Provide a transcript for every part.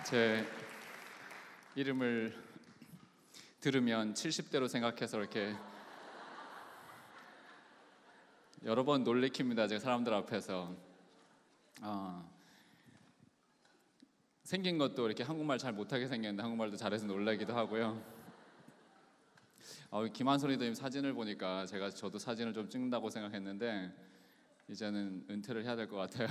제 이름을 들으면 70대로 생각해서 이렇게 여러 번 놀래킵니다. 제가 사람들 앞에서 생긴 것도 이렇게 한국말 잘 못하게 생겼는데 한국말도 잘해서 놀라기도 하고요. 김한솔 리더님 사진을 보니까 저도 사진을 좀 찍는다고 생각했는데 이제는 은퇴를 해야 될 것 같아요.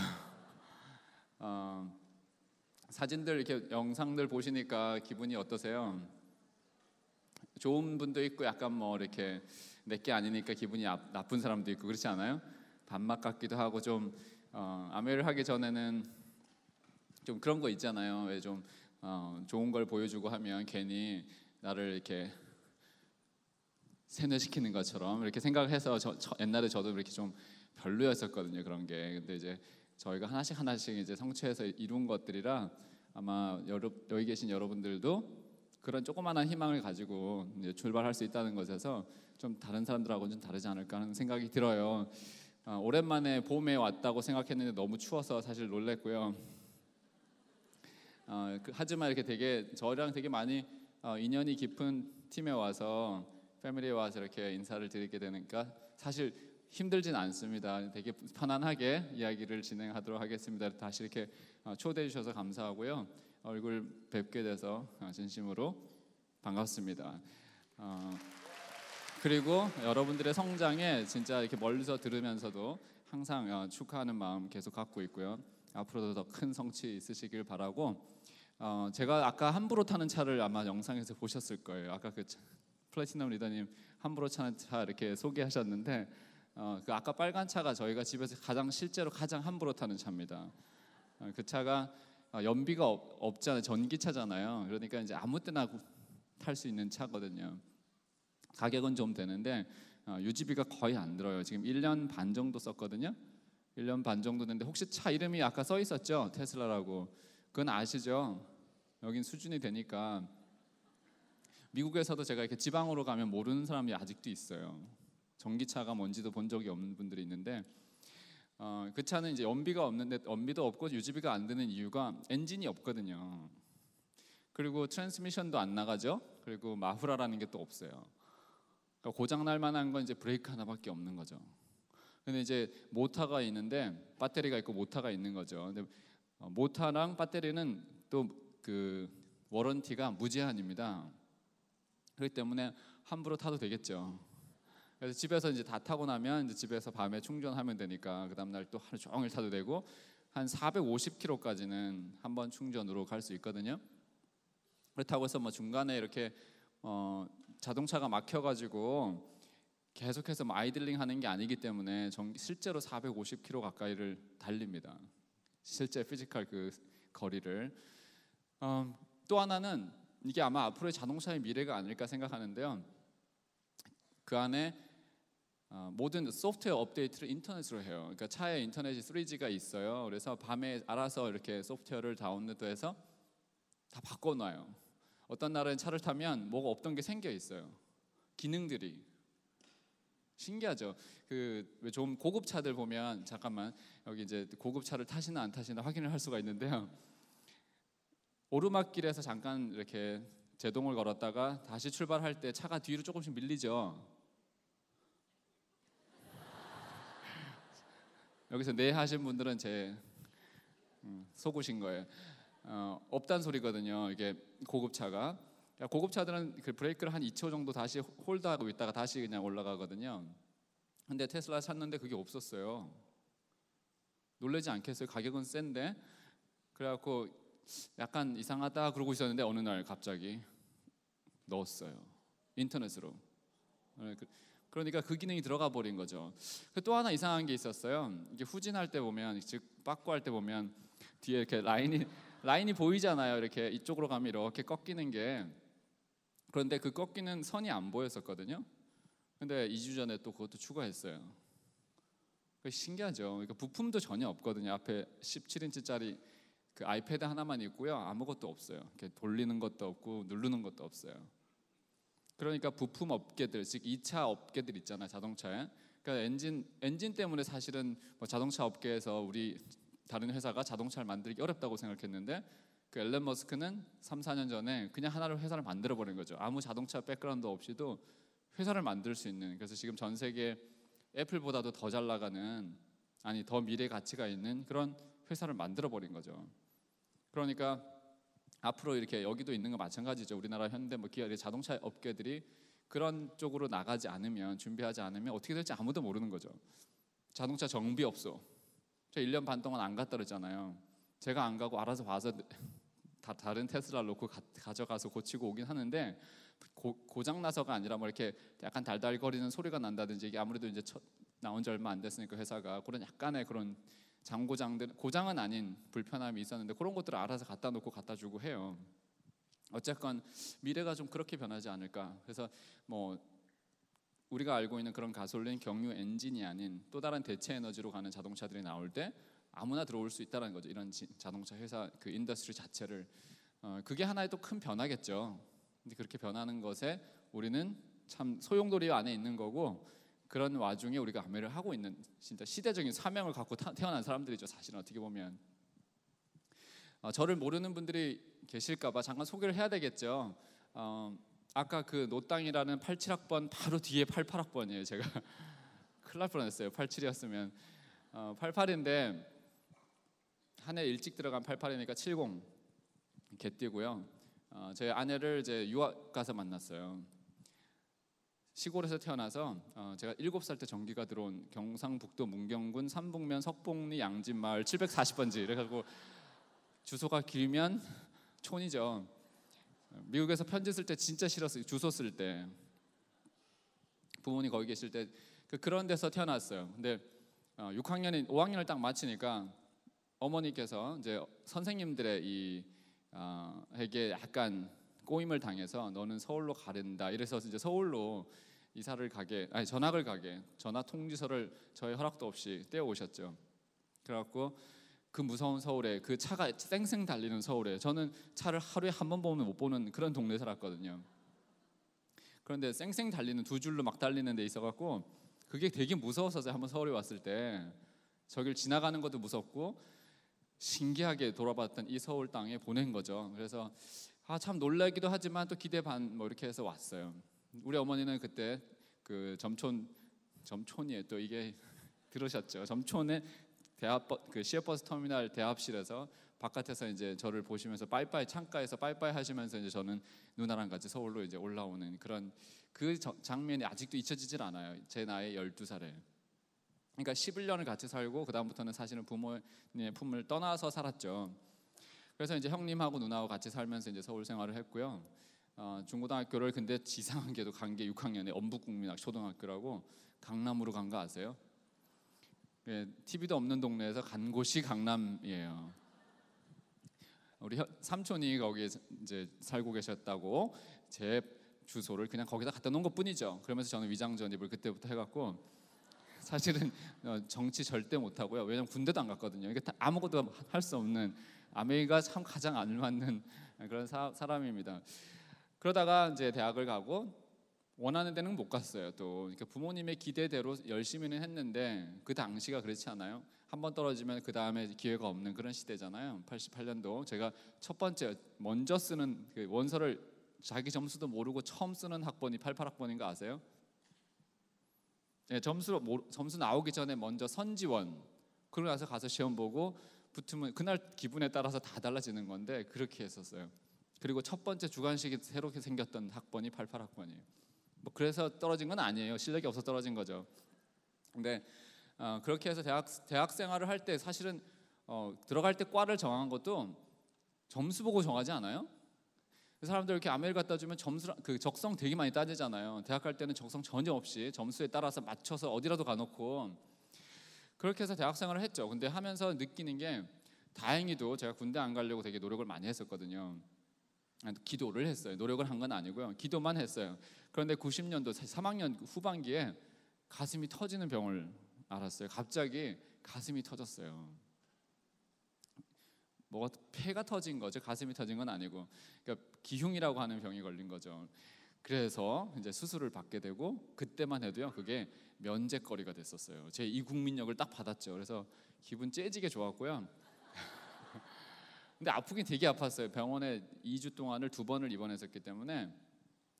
사진들 이렇게 영상들 보시니까 기분이 어떠세요? 좋은 분도 있고 약간 이렇게 내게 아니니까 기분이 나쁜 사람도 있고 그렇지 않아요? 반맛 같기도 하고 좀 아메를 하기 전에는 좀 그런 거 있잖아요. 왜 좀 좋은 걸 보여주고 하면 괜히 나를 이렇게 세뇌시키는 것처럼 이렇게 생각을 해서 옛날에 저도 이렇게 좀 별로였었거든요. 그런 게. 근데 이제 저희가 하나씩 이제 성취해서 이룬 것들이라 아마 여기 계신 여러분들도 그런 조그마한 희망을 가지고 이제 출발할 수 있다는 것에서 좀 다른 사람들하고는 좀 다르지 않을까 하는 생각이 들어요. 오랜만에 봄에 왔다고 생각했는데 너무 추워서 사실 놀랬고요. 하지만 이렇게 저랑 되게 많이 인연이 깊은 팀에 와서 패밀리에 와서 이렇게 인사를 드리게 되니까 사실 힘들진 않습니다. 되게 편안하게 이야기를 진행하도록 하겠습니다. 다시 이렇게 초대해 주셔서 감사하고요. 얼굴 뵙게 돼서 진심으로 반갑습니다. 그리고 여러분들의 성장에 진짜 이렇게 멀리서 들으면서도 항상 축하하는 마음 계속 갖고 있고요. 앞으로도 더 큰 성취 있으시길 바라고, 제가 아까 함부로 타는 차를 아마 영상에서 보셨을 거예요. 아까 그 플래티넘 리더님 함부로 타는 차 이렇게 소개하셨는데 그 아까 빨간 차가 저희가 집에서 실제로 가장 함부로 타는 차입니다. 그 차가 연비가 없잖아요. 전기차잖아요. 그러니까 이제 아무 때나 탈 수 있는 차거든요. 가격은 좀 되는데 유지비가 거의 안 들어요. 지금 1년 반 정도 썼거든요. 1년 반 정도 됐는데 혹시 차 이름이 아까 써 있었죠? 테슬라라고. 그건 아시죠? 여긴 수준이 되니까. 미국에서도 제가 이렇게 지방으로 가면 모르는 사람이 아직도 있어요. 전기차가 뭔지도 본 적이 없는 분들이 있는데 그 차는 이제 연비도 없고 유지비가 안 드는 이유가 엔진이 없거든요. 그리고 트랜스미션도 안 나가죠. 그리고 마후라라는 게 또 없어요. 그러니까 고장 날 만한 건 이제 브레이크 하나밖에 없는 거죠. 근데 이제 모터가 있는데 배터리가 있고 모터가 있는 거죠. 근데 모터랑 배터리는 또 그 워런티가 무제한입니다. 그렇기 때문에 함부로 타도 되겠죠. 그래서 집에서 이제 다 타고 나면 이제 집에서 밤에 충전하면 되니까 그 다음 날 또 하루 종일 타도 되고 한 450km까지는 한 번 충전으로 갈 수 있거든요. 그렇다고 해서 중간에 이렇게 자동차가 막혀가지고 계속해서 아이들링 하는 게 아니기 때문에 실제로 450km 가까이를 달립니다. 실제 피지컬 그 거리를. 또 하나는 이게 아마 앞으로의 자동차의 미래가 아닐까 생각하는데요. 그 안에 모든 소프트웨어 업데이트를 인터넷으로 해요. 그러니까 차에 인터넷이 3G가 있어요. 그래서 밤에 알아서 이렇게 소프트웨어를 다운로드해서 다 바꿔놔요. 어떤 날은 차를 타면 뭐가 없던 게 생겨 있어요. 기능들이 신기하죠. 왜 좀 고급 차들 보면 잠깐만 여기 이제 고급 차를 타시나 안 타시나 확인을 할 수가 있는데요. 오르막길에서 잠깐 이렇게 제동을 걸었다가 다시 출발할 때 차가 뒤로 조금씩 밀리죠. 여기서 네 하신 분들은 제 속으신 거예요. 없단 소리거든요. 이게 고급차가. 고급차들은 그 브레이크를 한 2초 정도 다시 홀드하고 있다가 다시 그냥 올라가거든요. 근데 테슬라 샀는데 그게 없었어요. 놀라지 않겠어요? 가격은 센데. 그래갖고 약간 이상하다 그러고 있었는데 어느 날 갑자기 넣었어요. 인터넷으로. 그러니까 그 기능이 들어가 버린 거죠. 또 하나 이상한 게 있었어요. 이게 후진할 때 보면, 즉 빠꾸할 때 보면 뒤에 이렇게 라인이 보이잖아요. 이렇게 이쪽으로 가면 이렇게 꺾이는 게. 그런데 그 꺾이는 선이 안 보였었거든요. 근데 2주 전에 또 그것도 추가했어요. 신기하죠. 그러니까 부품도 전혀 없거든요. 앞에 17인치짜리 그 아이패드 하나만 있고요. 아무것도 없어요. 이렇게 돌리는 것도 없고 누르는 것도 없어요. 그러니까 부품 업계들, 즉 2차 업계들 있잖아요. 자동차에. 그러니까 엔진 때문에 사실은 자동차 업계에서 우리 다른 회사가 자동차를 만들기 어렵다고 생각했는데 그 앨런 머스크는 3, 4년 전에 그냥 하나를 회사를 만들어 버린 거죠. 아무 자동차 백그라운드 없이도 회사를 만들 수 있는. 그래서 지금 전 세계 애플보다도 더 잘 나가는, 아니 더 미래 가치가 있는 그런 회사를 만들어 버린 거죠. 그러니까 앞으로 이렇게 여기도 있는 거 마찬가지죠. 우리나라 현대 뭐 기아 자동차 업계들이 그런 쪽으로 나가지 않으면, 준비하지 않으면 어떻게 될지 아무도 모르는 거죠. 자동차 정비업소, 저 1년 반 동안 안 갔다 그랬잖아요. 제가 안 가고 알아서 와서 다 다른 테슬라를 놓고 가져가서 고치고 오긴 하는데, 고장 나서가 아니라 뭐 이렇게 약간 달달거리는 소리가 난다든지, 이게 아무래도 이제 나온 지 얼마 안 됐으니까 회사가 그런 약간의 그런 장고장들, 고장은 아닌 불편함이 있었는데 그런 것들을 알아서 갖다 놓고 갖다 주고 해요. 어쨌건 미래가 좀 그렇게 변하지 않을까. 그래서 뭐 우리가 알고 있는 그런 가솔린 경유 엔진이 아닌 또 다른 대체 에너지로 가는 자동차들이 나올 때 아무나 들어올 수 있다는 거죠. 이런 자동차 회사 그 인더스트리 자체를, 그게 하나의 또 큰 변화겠죠. 근데 그렇게 변하는 것에 우리는 참 소용돌이 안에 있는 거고, 그런 와중에 우리가 아메를 하고 있는 진짜 시대적인 사명을 갖고 태어난 사람들이죠. 사실은 어떻게 보면 저를 모르는 분들이 계실까봐 잠깐 소개를 해야 되겠죠. 아까 그 노땅이라는 87학번 바로 뒤에 88학번이에요. 제가 큰일 날 뻔했어요. 87이었으면 88인데 한 해 일찍 들어간 88이니까 70 개띠고요. 제 아내를 이제 유학 가서 만났어요. 시골에서 태어나서 제가 7살 때 전기가 들어온 경상북도 문경군 삼북면 석봉리 양진마을 740번지, 그래가지고 주소가 길면 촌이죠. 미국에서 편지 쓸 때 진짜 싫었어요. 주소 쓸 때 부모님 거기 계실 때 그런 데서 태어났어요. 근데 6학년이 5학년을 딱 마치니까 어머니께서 이제 선생님들의 에게 약간 꼬임을 당해서 너는 서울로 가른다. 이래서 이제 서울로 이사를 가게, 아니 전학을 가게, 전학 통지서를 저의 허락도 없이 떼어 오셨죠. 그래갖고 그 무서운 서울에, 그 차가 쌩쌩 달리는 서울에, 저는 차를 하루에 한 번 보면 못 보는 그런 동네에 살았거든요. 그런데 쌩쌩 달리는, 두 줄로 막 달리는 데 있어갖고 그게 되게 무서웠어요. 한번 서울에 왔을 때 저길 지나가는 것도 무섭고 신기하게 돌아봤던 이 서울 땅에 보낸 거죠. 그래서 참 놀라기도 하지만 또 기대 반 뭐 이렇게 해서 왔어요. 우리 어머니는 그때 그 점촌이에요. 또 이게 들으셨죠? 점촌에 그 시외버스 터미널 대합실에서 바깥에서 이제 저를 보시면서 빠이빠이, 창가에서 빠이빠이 하시면서 이제 저는 누나랑 같이 서울로 이제 올라오는 그런 그 장면이 아직도 잊혀지질 않아요. 제 나이 12살에. 그러니까 11년을 같이 살고 그 다음부터는 사실은 부모님의 품을 떠나서 살았죠. 그래서 이제 형님하고 누나하고 같이 살면서 이제 서울 생활을 했고요. 중고등학교를 근데 지상한 게도 간 게 6학년에 엄북국민초등학교라고 강남으로 간 거 아세요? TV도 없는 동네에서 간 곳이 강남이에요. 우리 삼촌이 거기에 이제 살고 계셨다고 제 주소를 그냥 거기다 갖다 놓은 것뿐이죠. 그러면서 저는 위장 전입을 그때부터 해갖고 사실은 정치 절대 못하고요. 왜냐면 군대도 안 갔거든요. 이게 아무것도 할 수 없는, 아메이가 참 가장 안 맞는 그런 사람입니다. 그러다가 이제 대학을 가고 원하는 데는 못 갔어요. 또 그러니까 부모님의 기대대로 열심히는 했는데 그 당시가 그렇지 않아요? 한 번 떨어지면 그 다음에 기회가 없는 그런 시대잖아요. 88년도 제가 첫 번째 먼저 쓰는 그 원서를 자기 점수도 모르고 처음 쓰는 학번이 88학번인 거 아세요? 네, 점수 나오기 전에 먼저 선지원, 그러고 나서 가서 시험 보고 붙으면 그날 기분에 따라서 다 달라지는 건데 그렇게 했었어요. 그리고 첫 번째 주관식이 새롭게 생겼던 학번이 88학번이에요. 뭐 그래서 떨어진 건 아니에요. 실력이 없어서 떨어진 거죠. 근데 그렇게 해서 대학 생활을 할 때 사실은 들어갈 때 과를 정한 것도 점수 보고 정하지 않아요? 사람들 이렇게 아메를 갖다 주면 그 적성 되게 많이 따지잖아요. 대학 갈 때는 적성 전혀 없이 점수에 따라서 맞춰서 어디라도 가놓고 그렇게 해서 대학 생활을 했죠. 근데 하면서 느끼는 게 다행히도 제가 군대 안 가려고 되게 노력을 많이 했었거든요. 기도를 했어요. 노력을 한 건 아니고요. 기도만 했어요. 그런데 90년도 3학년 후반기에 가슴이 터지는 병을 알았어요. 갑자기 가슴이 터졌어요. 뭐가 폐가 터진 거죠. 가슴이 터진 건 아니고, 그러니까 기흉이라고 하는 병이 걸린 거죠. 그래서 이제 수술을 받게 되고 그때만 해도요 그게 면제거리가 됐었어요. 제 이국민역을 딱 받았죠. 그래서 기분 째지게 좋았고요. 근데 아프긴 되게 아팠어요. 병원에 2주 동안을 2번을 입원했었기 때문에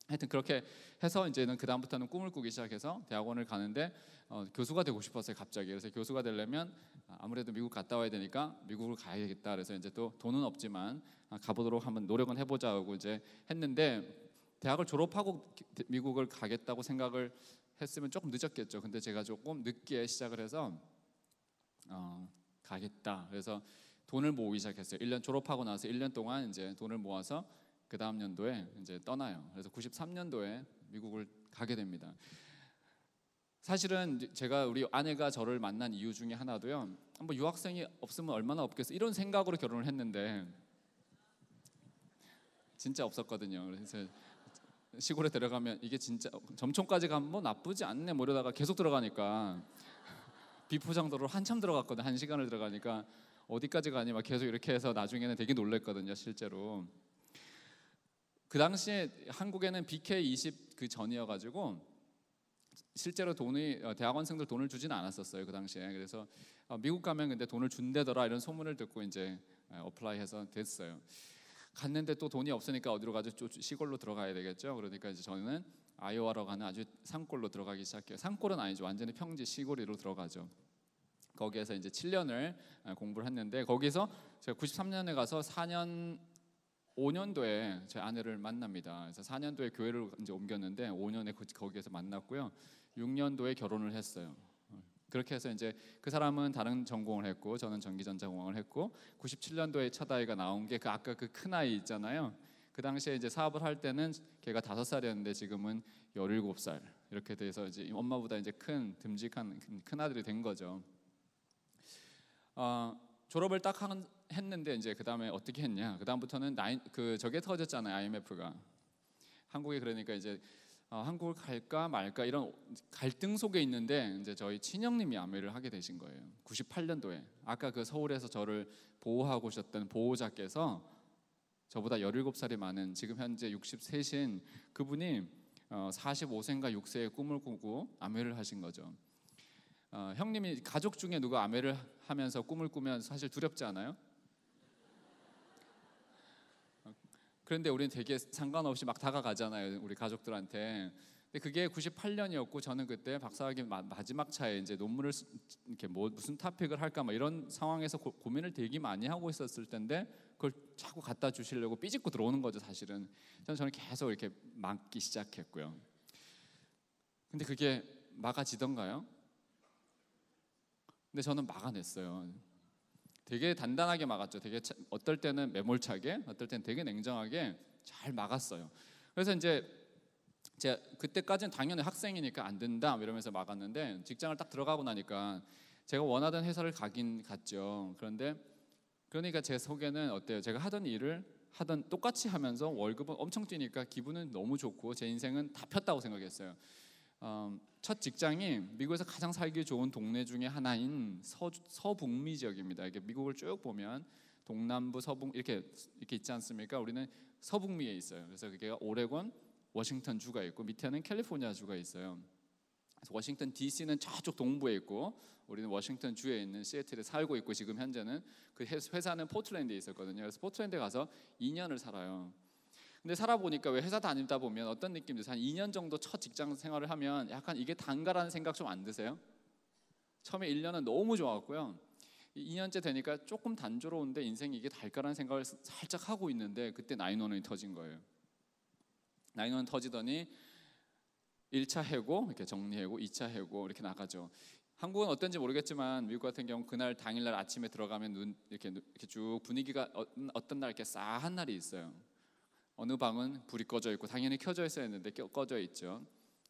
하여튼 그렇게 해서 이제는 그 다음부터는 꿈을 꾸기 시작해서 대학원을 가는데 교수가 되고 싶었어요 갑자기. 그래서 교수가 되려면 아무래도 미국 갔다 와야 되니까 미국을 가야겠다. 그래서 이제 또 돈은 없지만 가보도록 한번 노력은 해보자 하고 이제 했는데 대학을 졸업하고 미국을 가겠다고 생각을 했으면 조금 늦었겠죠. 근데 제가 조금 늦게 시작을 해서 가겠다. 그래서 돈을 모으기 시작했어요. 1년 졸업하고 나서 1년 동안 이제 돈을 모아서 그 다음 연도에 이제 떠나요. 그래서 93년도에 미국을 가게 됩니다. 사실은 제가 우리 아내가 저를 만난 이유 중에 하나도요. 뭐 유학생이 없으면 얼마나 없겠어 이런 생각으로 결혼을 했는데 진짜 없었거든요. 그래서 시골에 들어가면 이게 진짜 점촌까지 가면 뭐 나쁘지 않네 뭐 이러다가 계속 들어가니까 비포장도로 한참 들어갔거든. 1시간을 들어가니까 어디까지 가니 막 계속 이렇게 해서 나중에는 되게 놀랬거든요 실제로. 그 당시에 한국에는 BK20 그 전이어가지고 실제로 돈이 대학원생들 돈을 주지는 않았었어요 그 당시에. 그래서 미국 가면 근데 돈을 준대더라 이런 소문을 듣고 이제 어플라이해서 됐어요. 갔는데 또 돈이 없으니까 어디로 가죠? 시골로 들어가야 되겠죠. 그러니까 이제 저는 아이오와라고 하는 아주 산골로 들어가기 시작해요. 산골은 아니죠. 완전히 평지 시골로 들어가죠. 거기에서 이제 7년을 공부를 했는데 거기서 제가 93년에 가서 5년도에 제 아내를 만납니다. 그래서 4년도에 교회를 이제 옮겼는데 5년에 거기에서 만났고요. 6년도에 결혼을 했어요. 그렇게 해서 이제 그 사람은 다른 전공을 했고 저는 전기전자공학을 했고 97년도에 첫 아이가 나온 게 그 아까 그 큰 아이 있잖아요. 그 당시에 이제 사업을 할 때는 걔가 5살이었는데 지금은 17살 이렇게 돼서 이제 엄마보다 이제 큰 듬직한 큰 아들이 된 거죠. 졸업을 딱 했는데 이제 그 다음에 어떻게 했냐? 그 다음부터는 저게 터졌잖아요. IMF가 한국에. 그러니까 이제 한국을 갈까 말까 이런 갈등 속에 있는데 이제 저희 친형님이 아메를 하게 되신 거예요. 98년도에 아까 그 서울에서 저를 보호하고 오셨던 보호자께서 저보다 17살이 많은 지금 현재 63신 그분이 45세인가 6세의 꿈을 꾸고 아메를 하신 거죠. 형님이 가족 중에 누가 아메를 하면서 꿈을 꾸면 사실 두렵지 않아요? 그런데 우리는 되게 상관없이 막 다가가잖아요 우리 가족들한테. 근데 그게 98년이었고 저는 그때 박사학위 마지막 차에 이제 논문을 이렇게 무슨 토픽을 할까 막 이런 상황에서 고민을 되게 많이 하고 있었을 텐데 그걸 자꾸 갖다 주시려고 삐짓고 들어오는 거죠 사실은. 저는 계속 이렇게 막기 시작했고요. 근데 그게 막아지던가요? 근데 저는 막아냈어요. 되게 단단하게 막았죠. 되게 어떨 때는 매몰차게, 어떨 때는 되게 냉정하게 잘 막았어요. 그래서 이제 제가 그때까지는 당연히 학생이니까 안 된다 이러면서 막았는데 직장을 딱 들어가고 나니까 제가 원하던 회사를 가긴 갔죠. 그러니까 제 속에는 어때요? 제가 하던 일을 똑같이 하면서 월급은 엄청 뛰니까 기분은 너무 좋고 제 인생은 다 폈다고 생각했어요. 첫 직장이 미국에서 가장 살기 좋은 동네 중에 하나인 서북미 지역입니다. 이게 미국을 쭉 보면 동남부, 서북 이렇게 있지 않습니까? 우리는 서북미에 있어요. 그래서 그게 오레곤, 워싱턴 주가 있고 밑에는 캘리포니아 주가 있어요. 그래서 워싱턴 DC는 저쪽 동부에 있고 우리는 워싱턴 주에 있는 시애틀에 살고 있고 지금 현재는 그 회사는 포틀랜드에 있었거든요. 그래서 포틀랜드에 가서 2년을 살아요. 근데 살아보니까 왜 회사 다니다 보면 어떤 느낌 드세요? 한 2년 정도 첫 직장 생활을 하면 약간 이게 단가라는 생각 좀 안 드세요? 처음에 1년은 너무 좋았고요. 2년째 되니까 조금 단조로운데 인생이 이게 달까라는 생각을 살짝 하고 있는데 그때 911이 터진 거예요. 911 터지더니 1차 해고 이렇게 정리해고 2차 해고 이렇게 나가죠. 한국은 어떤지 모르겠지만 미국 같은 경우 그날 당일날 아침에 들어가면 이렇게 쭉 분위기가 어떤 날 이렇게 싸한 날이 있어요. 어느 방은 불이 꺼져 있고 당연히 켜져 있어야 했는데 꺼져 있죠.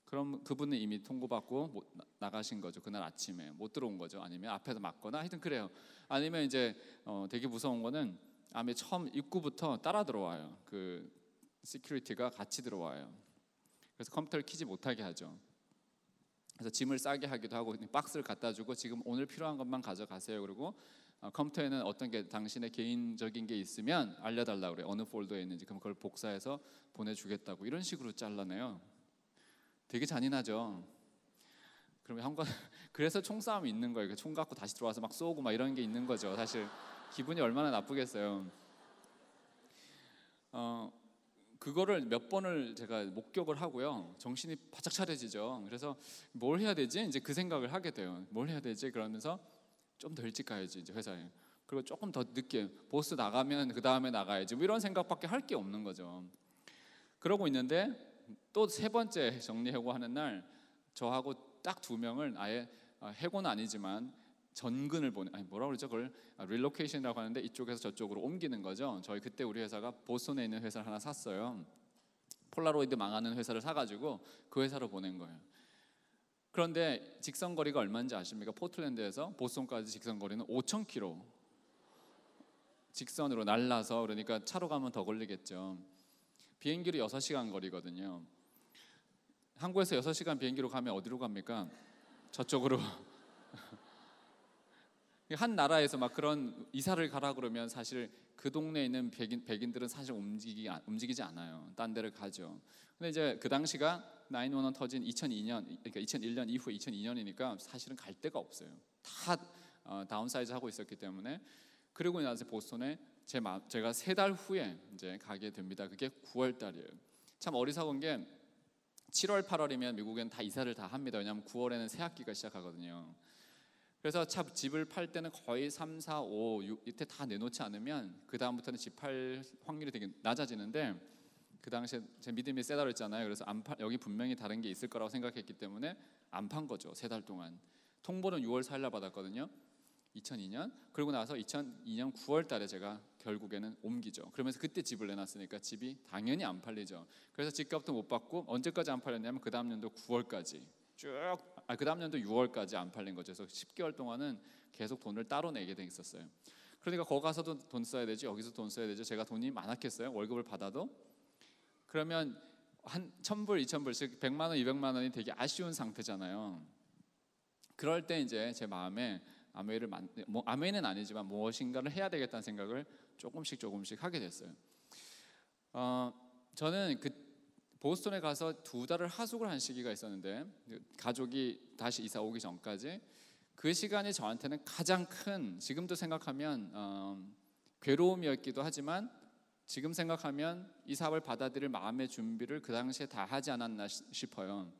그럼 그분은 이미 통보받고 나가신 거죠. 그날 아침에 못 들어온 거죠. 아니면 앞에서 막거나 하여튼 그래요. 아니면 이제 되게 무서운 거는 아마 처음 입구부터 따라 들어와요. 그 시큐리티가 같이 들어와요. 그래서 컴퓨터를 키지 못하게 하죠. 그래서 짐을 싸게 하기도 하고 박스를 갖다 주고 지금 오늘 필요한 것만 가져가세요. 그리고 컴퓨터에는 어떤 게 당신의 개인적인 게 있으면 알려달라고 그래요. 어느 폴더에 있는지. 그럼 그걸 복사해서 보내주겠다고 이런 식으로 잘라내요. 되게 잔인하죠. 그러면 그래서 총싸움이 있는 거예요. 총 갖고 다시 들어와서 막 쏘고 막 이런 게 있는 거죠. 사실 기분이 얼마나 나쁘겠어요. 그거를 몇 번을 제가 목격을 하고요. 정신이 바짝 차려지죠. 그래서 뭘 해야 되지? 이제 그 생각을 하게 돼요. 뭘 해야 되지? 그러면서 좀 더 일찍 가야지 이제 회사에. 그리고 조금 더 늦게 보스 나가면 그 다음에 나가야지. 뭐 이런 생각밖에 할 게 없는 거죠. 그러고 있는데 또 세 번째 정리해고 하는 날 저하고 딱 두 명을 아예 해고는 아니지만 전근을 아니 뭐라 그러죠? 그걸 릴로케이션이라고 하는데 이쪽에서 저쪽으로 옮기는 거죠. 저희 그때 우리 회사가 보스턴에 있는 회사를 하나 샀어요. 폴라로이드 망하는 회사를 사가지고 그 회사로 보낸 거예요. 그런데 직선 거리가 얼마인지 아십니까? 포틀랜드에서 보스턴까지 직선 거리는 5,000km. 직선으로 날라서, 그러니까 차로 가면 더 걸리겠죠. 비행기로 6시간 거리거든요. 한국에서 6시간 비행기로 가면 어디로 갑니까? 저쪽으로. 한 나라에서 막 그런 이사를 가라 그러면 사실 그 동네에 있는 백인들은 사실 움직이지 않아요. 딴 데를 가죠. 근데 이제 그 당시가 911 터진 2002년, 그러니까 2001년 이후에 2002년이니까 사실은 갈 데가 없어요. 다 다운사이즈 하고 있었기 때문에. 그리고 나서 보스턴에 제가 3달 후에 이제 가게 됩니다. 그게 9월 달이에요. 참 어리석은 게 7월, 8월이면 미국엔 다 이사를 다 합니다. 왜냐하면 9월에는 새 학기가 시작하거든요. 그래서 참 집을 팔 때는 거의 3, 4, 5, 6 이때 다 내놓지 않으면 그 다음부터는 집 팔 확률이 되게 낮아지는데, 그 당시에 제 믿음이 세다고 했잖아요. 그래서 여기 분명히 다른 게 있을 거라고 생각했기 때문에 안 판 거죠. 3달 동안. 통보는 6월 4일 날 받았거든요. 2002년. 그리고 나서 2002년 9월 달에 제가 결국에는 옮기죠. 그러면서 그때 집을 내놨으니까 집이 당연히 안 팔리죠. 그래서 집값도 못 받고, 언제까지 안 팔렸냐면 그 다음 연도 9월까지 그 다음 연도 6월까지 안 팔린 거죠. 그래서 10개월 동안은 계속 돈을 따로 내게 돼 있었어요. 그러니까 거기 가서도 돈 써야 되죠. 여기서 돈 써야 되죠. 제가 돈이 많았겠어요? 월급을 받아도? 그러면 한 1,000불, 2,000불씩 100만 원, 200만 원이 되게 아쉬운 상태잖아요. 그럴 때 이제 제 마음에 아메이는 아니지만 무엇인가를 해야 되겠다는 생각을 조금씩 하게 됐어요. 저는 그 보스턴에 가서 2달을 하숙을 한 시기가 있었는데, 가족이 다시 이사 오기 전까지 그 시간이 저한테는 가장 큰, 지금도 생각하면 괴로움이었기도 하지만 지금 생각하면 이 사업을 받아들일 마음의 준비를 그 당시에 다 하지 않았나 싶어요.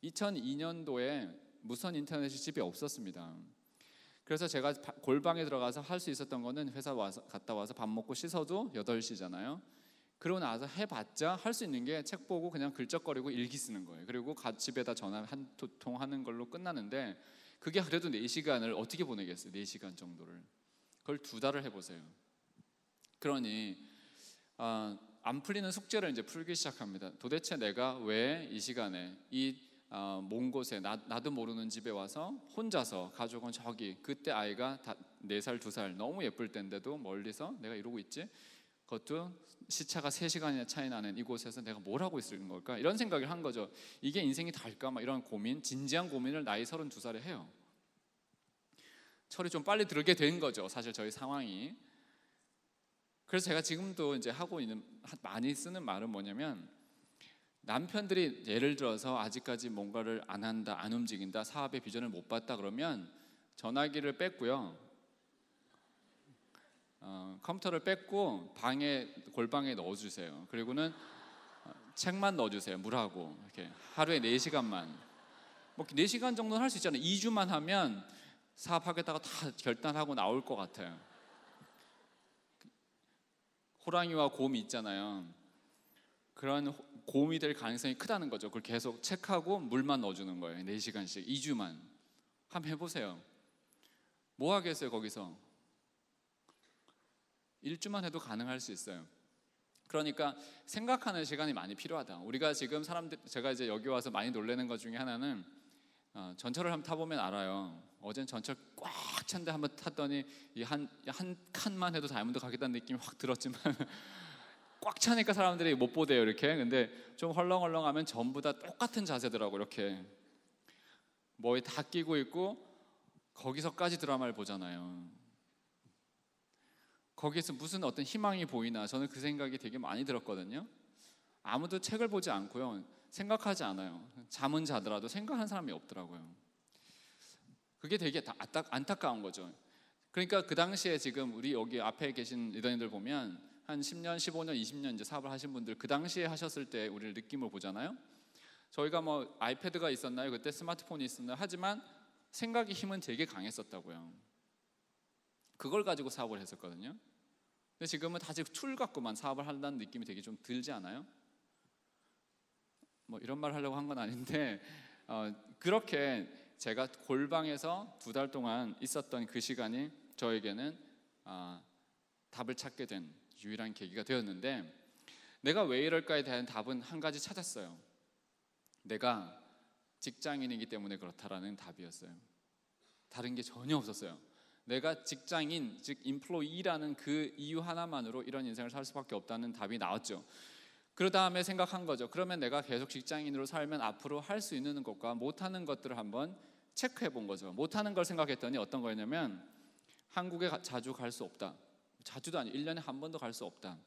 2002년도에 무선 인터넷이 집에 없었습니다. 그래서 제가 골방에 들어가서 할 수 있었던 거는 회사 갔다 와서 밥 먹고 씻어도 8시잖아요. 그러고 나서 해봤자 할 수 있는 게 책 보고 그냥 글적거리고 일기 쓰는 거예요. 그리고 집에다 전화 한 통 하는 걸로 끝나는데, 그게 그래도 4시간을 어떻게 보내겠어요? 4시간 정도를. 그걸 2달을 해보세요. 그러니 안 풀리는 숙제를 이제 풀기 시작합니다. 도대체 내가 왜 이 시간에 먼 곳에 나도 모르는 집에 와서 혼자서, 가족은 저기, 그때 아이가 4살, 2살 너무 예쁠 때인데도 멀리서 내가 이러고 있지? 그것도 시차가 3시간이나 차이 나는 이곳에서 내가 뭘 하고 있는 걸까? 이런 생각을 한 거죠. 이게 인생이 다일까? 막 이런 고민, 진지한 고민을 나이 32살에 해요. 철이 좀 빨리 들게 된 거죠, 사실 저희 상황이. 그래서 제가 지금도 이제 많이 쓰는 말은 뭐냐면, 남편들이 예를 들어서 아직까지 뭔가를 안 한다, 안 움직인다, 사업의 비전을 못 봤다 그러면 전화기를 뺐고요, 컴퓨터를 뺐고 골방에 넣어주세요. 그리고는 책만 넣어주세요. 물하고 이렇게 하루에 4시간만. 뭐 4시간 정도는 할 수 있잖아요. 2주만 하면 사업하겠다고 다 결단하고 나올 것 같아요. 호랑이와 곰이 있잖아요. 그런 곰이 될 가능성이 크다는 거죠. 그걸 계속 책하고 물만 넣어주는 거예요. 4시간씩 2주만. 한번 해보세요. 뭐 하겠어요 거기서? 1주만 해도 가능할 수 있어요. 그러니까 생각하는 시간이 많이 필요하다. 우리가 지금 제가 이제 여기 와서 많이 놀라는 것 중에 하나는, 전철을 한번 타보면 알아요. 어젠 전철 꽉 찬데 한번 탔더니 한 칸만 해도 다이아몬드 가겠다는 느낌이 확 들었지만 꽉 차니까 사람들이 못 보대요 이렇게. 근데 좀 헐렁헐렁하면 전부 다 똑같은 자세더라고. 이렇게 뭐에 다 끼고 있고 거기서까지 드라마를 보잖아요. 거기에서 무슨 어떤 희망이 보이나, 저는 그 생각이 되게 많이 들었거든요. 아무도 책을 보지 않고요, 생각하지 않아요. 잠은 자더라도 생각하는 사람이 없더라고요. 그게 되게 안타까운 거죠. 그러니까 그 당시에 지금 우리 여기 앞에 계신 리더님들 보면 한 10년, 15년, 20년 이제 사업을 하신 분들 그 당시에 하셨을 때 우리를 느낌을 보잖아요. 저희가 뭐 아이패드가 있었나요? 그때 스마트폰이 있었나요? 하지만 생각의 힘은 되게 강했었다고요. 그걸 가지고 사업을 했었거든요. 근데 지금은 다시 툴 갖고만 사업을 한다는 느낌이 되게 좀 들지 않아요? 뭐 이런 말 하려고 한 건 아닌데 그렇게 제가 골방에서 2달 동안 있었던 그 시간이 저에게는 답을 찾게 된 유일한 계기가 되었는데, 내가 왜 이럴까에 대한 답은 한 가지 찾았어요. 내가 직장인이기 때문에 그렇다라는 답이었어요. 다른 게 전혀 없었어요. 내가 직장인, 즉 인플로이라는 그 이유 하나만으로 이런 인생을 살 수밖에 없다는 답이 나왔죠. 그 다음에 생각한 거죠. 그러면 내가 계속 직장인으로 살면 앞으로 할 수 있는 것과 못하는 것들을 한번 체크해 본 거죠. 못하는 걸 생각했더니 어떤 거였냐면, 한국에 자주 갈 수 없다. 자주도 아니고 1년에 한 번도 갈 수 없다.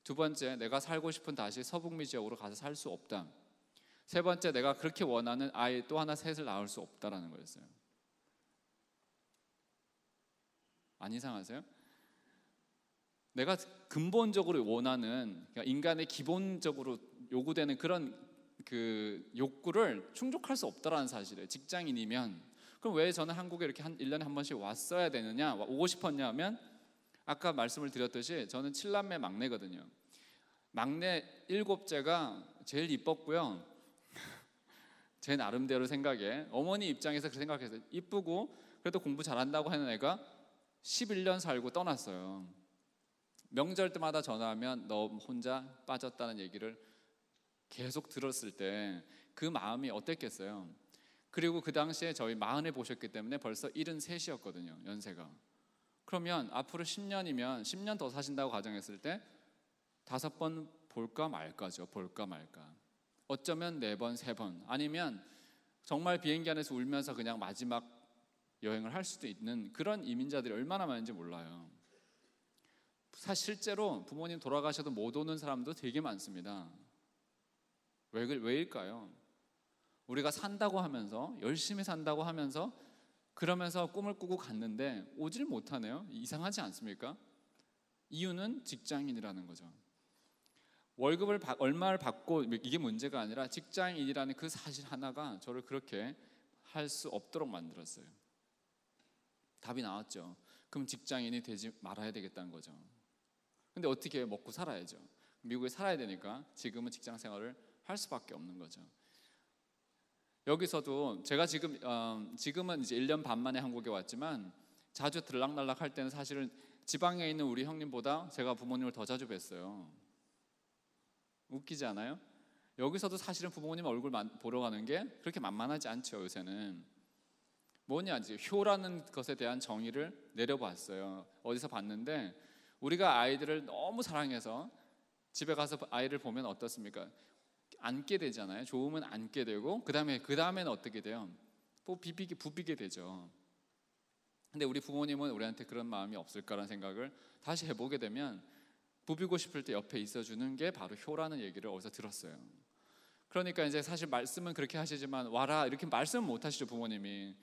두 번째, 내가 살고 싶은 다시 서북미 지역으로 가서 살 수 없다. 세 번째, 내가 그렇게 원하는 아이 또 하나 셋을 낳을 수 없다라는 거였어요. 안 이상하세요? 내가 근본적으로 원하는, 그러니까 인간의 기본적으로 요구되는 그런 그 욕구를 충족할 수 없다라는 사실이에요. 직장인이면. 그럼 왜 저는 한국에 이렇게 1년에 한 번씩 왔어야 되느냐, 오고 싶었냐 하면, 아까 말씀을 드렸듯이 저는 7남매 막내거든요. 막내 7째가 제일 이뻤고요. 제 나름대로 생각에, 어머니 입장에서 그렇게 생각해서 이쁘고 그래도 공부 잘한다고 하는 애가 11년 살고 떠났어요. 명절 때마다 전화하면 너 혼자 빠졌다는 얘기를 계속 들었을 때 그 마음이 어땠겠어요. 그리고 그 당시에 저희 40에 보셨기 때문에 벌써 73이었거든요, 연세가. 그러면 앞으로 10년이면 10년 더 사신다고 가정했을 때 5번 볼까 말까죠. 볼까 말까. 어쩌면 4번, 3번, 아니면 정말 비행기 안에서 울면서 그냥 마지막 여행을 할 수도 있는 그런 이민자들이 얼마나 많은지 몰라요. 사실 실제로 부모님 돌아가셔도 못 오는 사람도 되게 많습니다. 왜일까요? 우리가 산다고 하면서, 열심히 산다고 하면서, 그러면서 꿈을 꾸고 갔는데 오질 못하네요. 이상하지 않습니까? 이유는 직장인이라는 거죠. 월급을 얼마를 받고 이게 문제가 아니라 직장인이라는 그 사실 하나가 저를 그렇게 할 수 없도록 만들었어요. 답이 나왔죠. 그럼 직장인이 되지 말아야 되겠다는 거죠. 근데 어떻게 먹고 살아야죠. 미국에 살아야 되니까 지금은 직장 생활을 할 수밖에 없는 거죠. 여기서도 제가 지금은 이제 1년 반 만에 한국에 왔지만, 자주 들락날락 할 때는 사실은 지방에 있는 우리 형님보다 제가 부모님을 더 자주 뵀어요. 웃기지 않아요? 여기서도 사실은 부모님 얼굴 보러 가는 게 그렇게 만만하지 않죠. 요새는 뭐냐, 이제 효라는 것에 대한 정의를 내려봤어요. 어디서 봤는데, 우리가 아이들을 너무 사랑해서 집에 가서 아이를 보면 어떻습니까? 안게 되잖아요. 좋으면 안게 되고, 그 다음에는 어떻게 돼요? 부비게 되죠. 근데 우리 부모님은 우리한테 그런 마음이 없을까라는 생각을 다시 해보게 되면, 부비고 싶을 때 옆에 있어주는 게 바로 효라는 얘기를 어디서 들었어요. 그러니까 이제 사실 말씀은 그렇게 하시지만, 와라 이렇게 말씀은 못 하시죠. 부모님이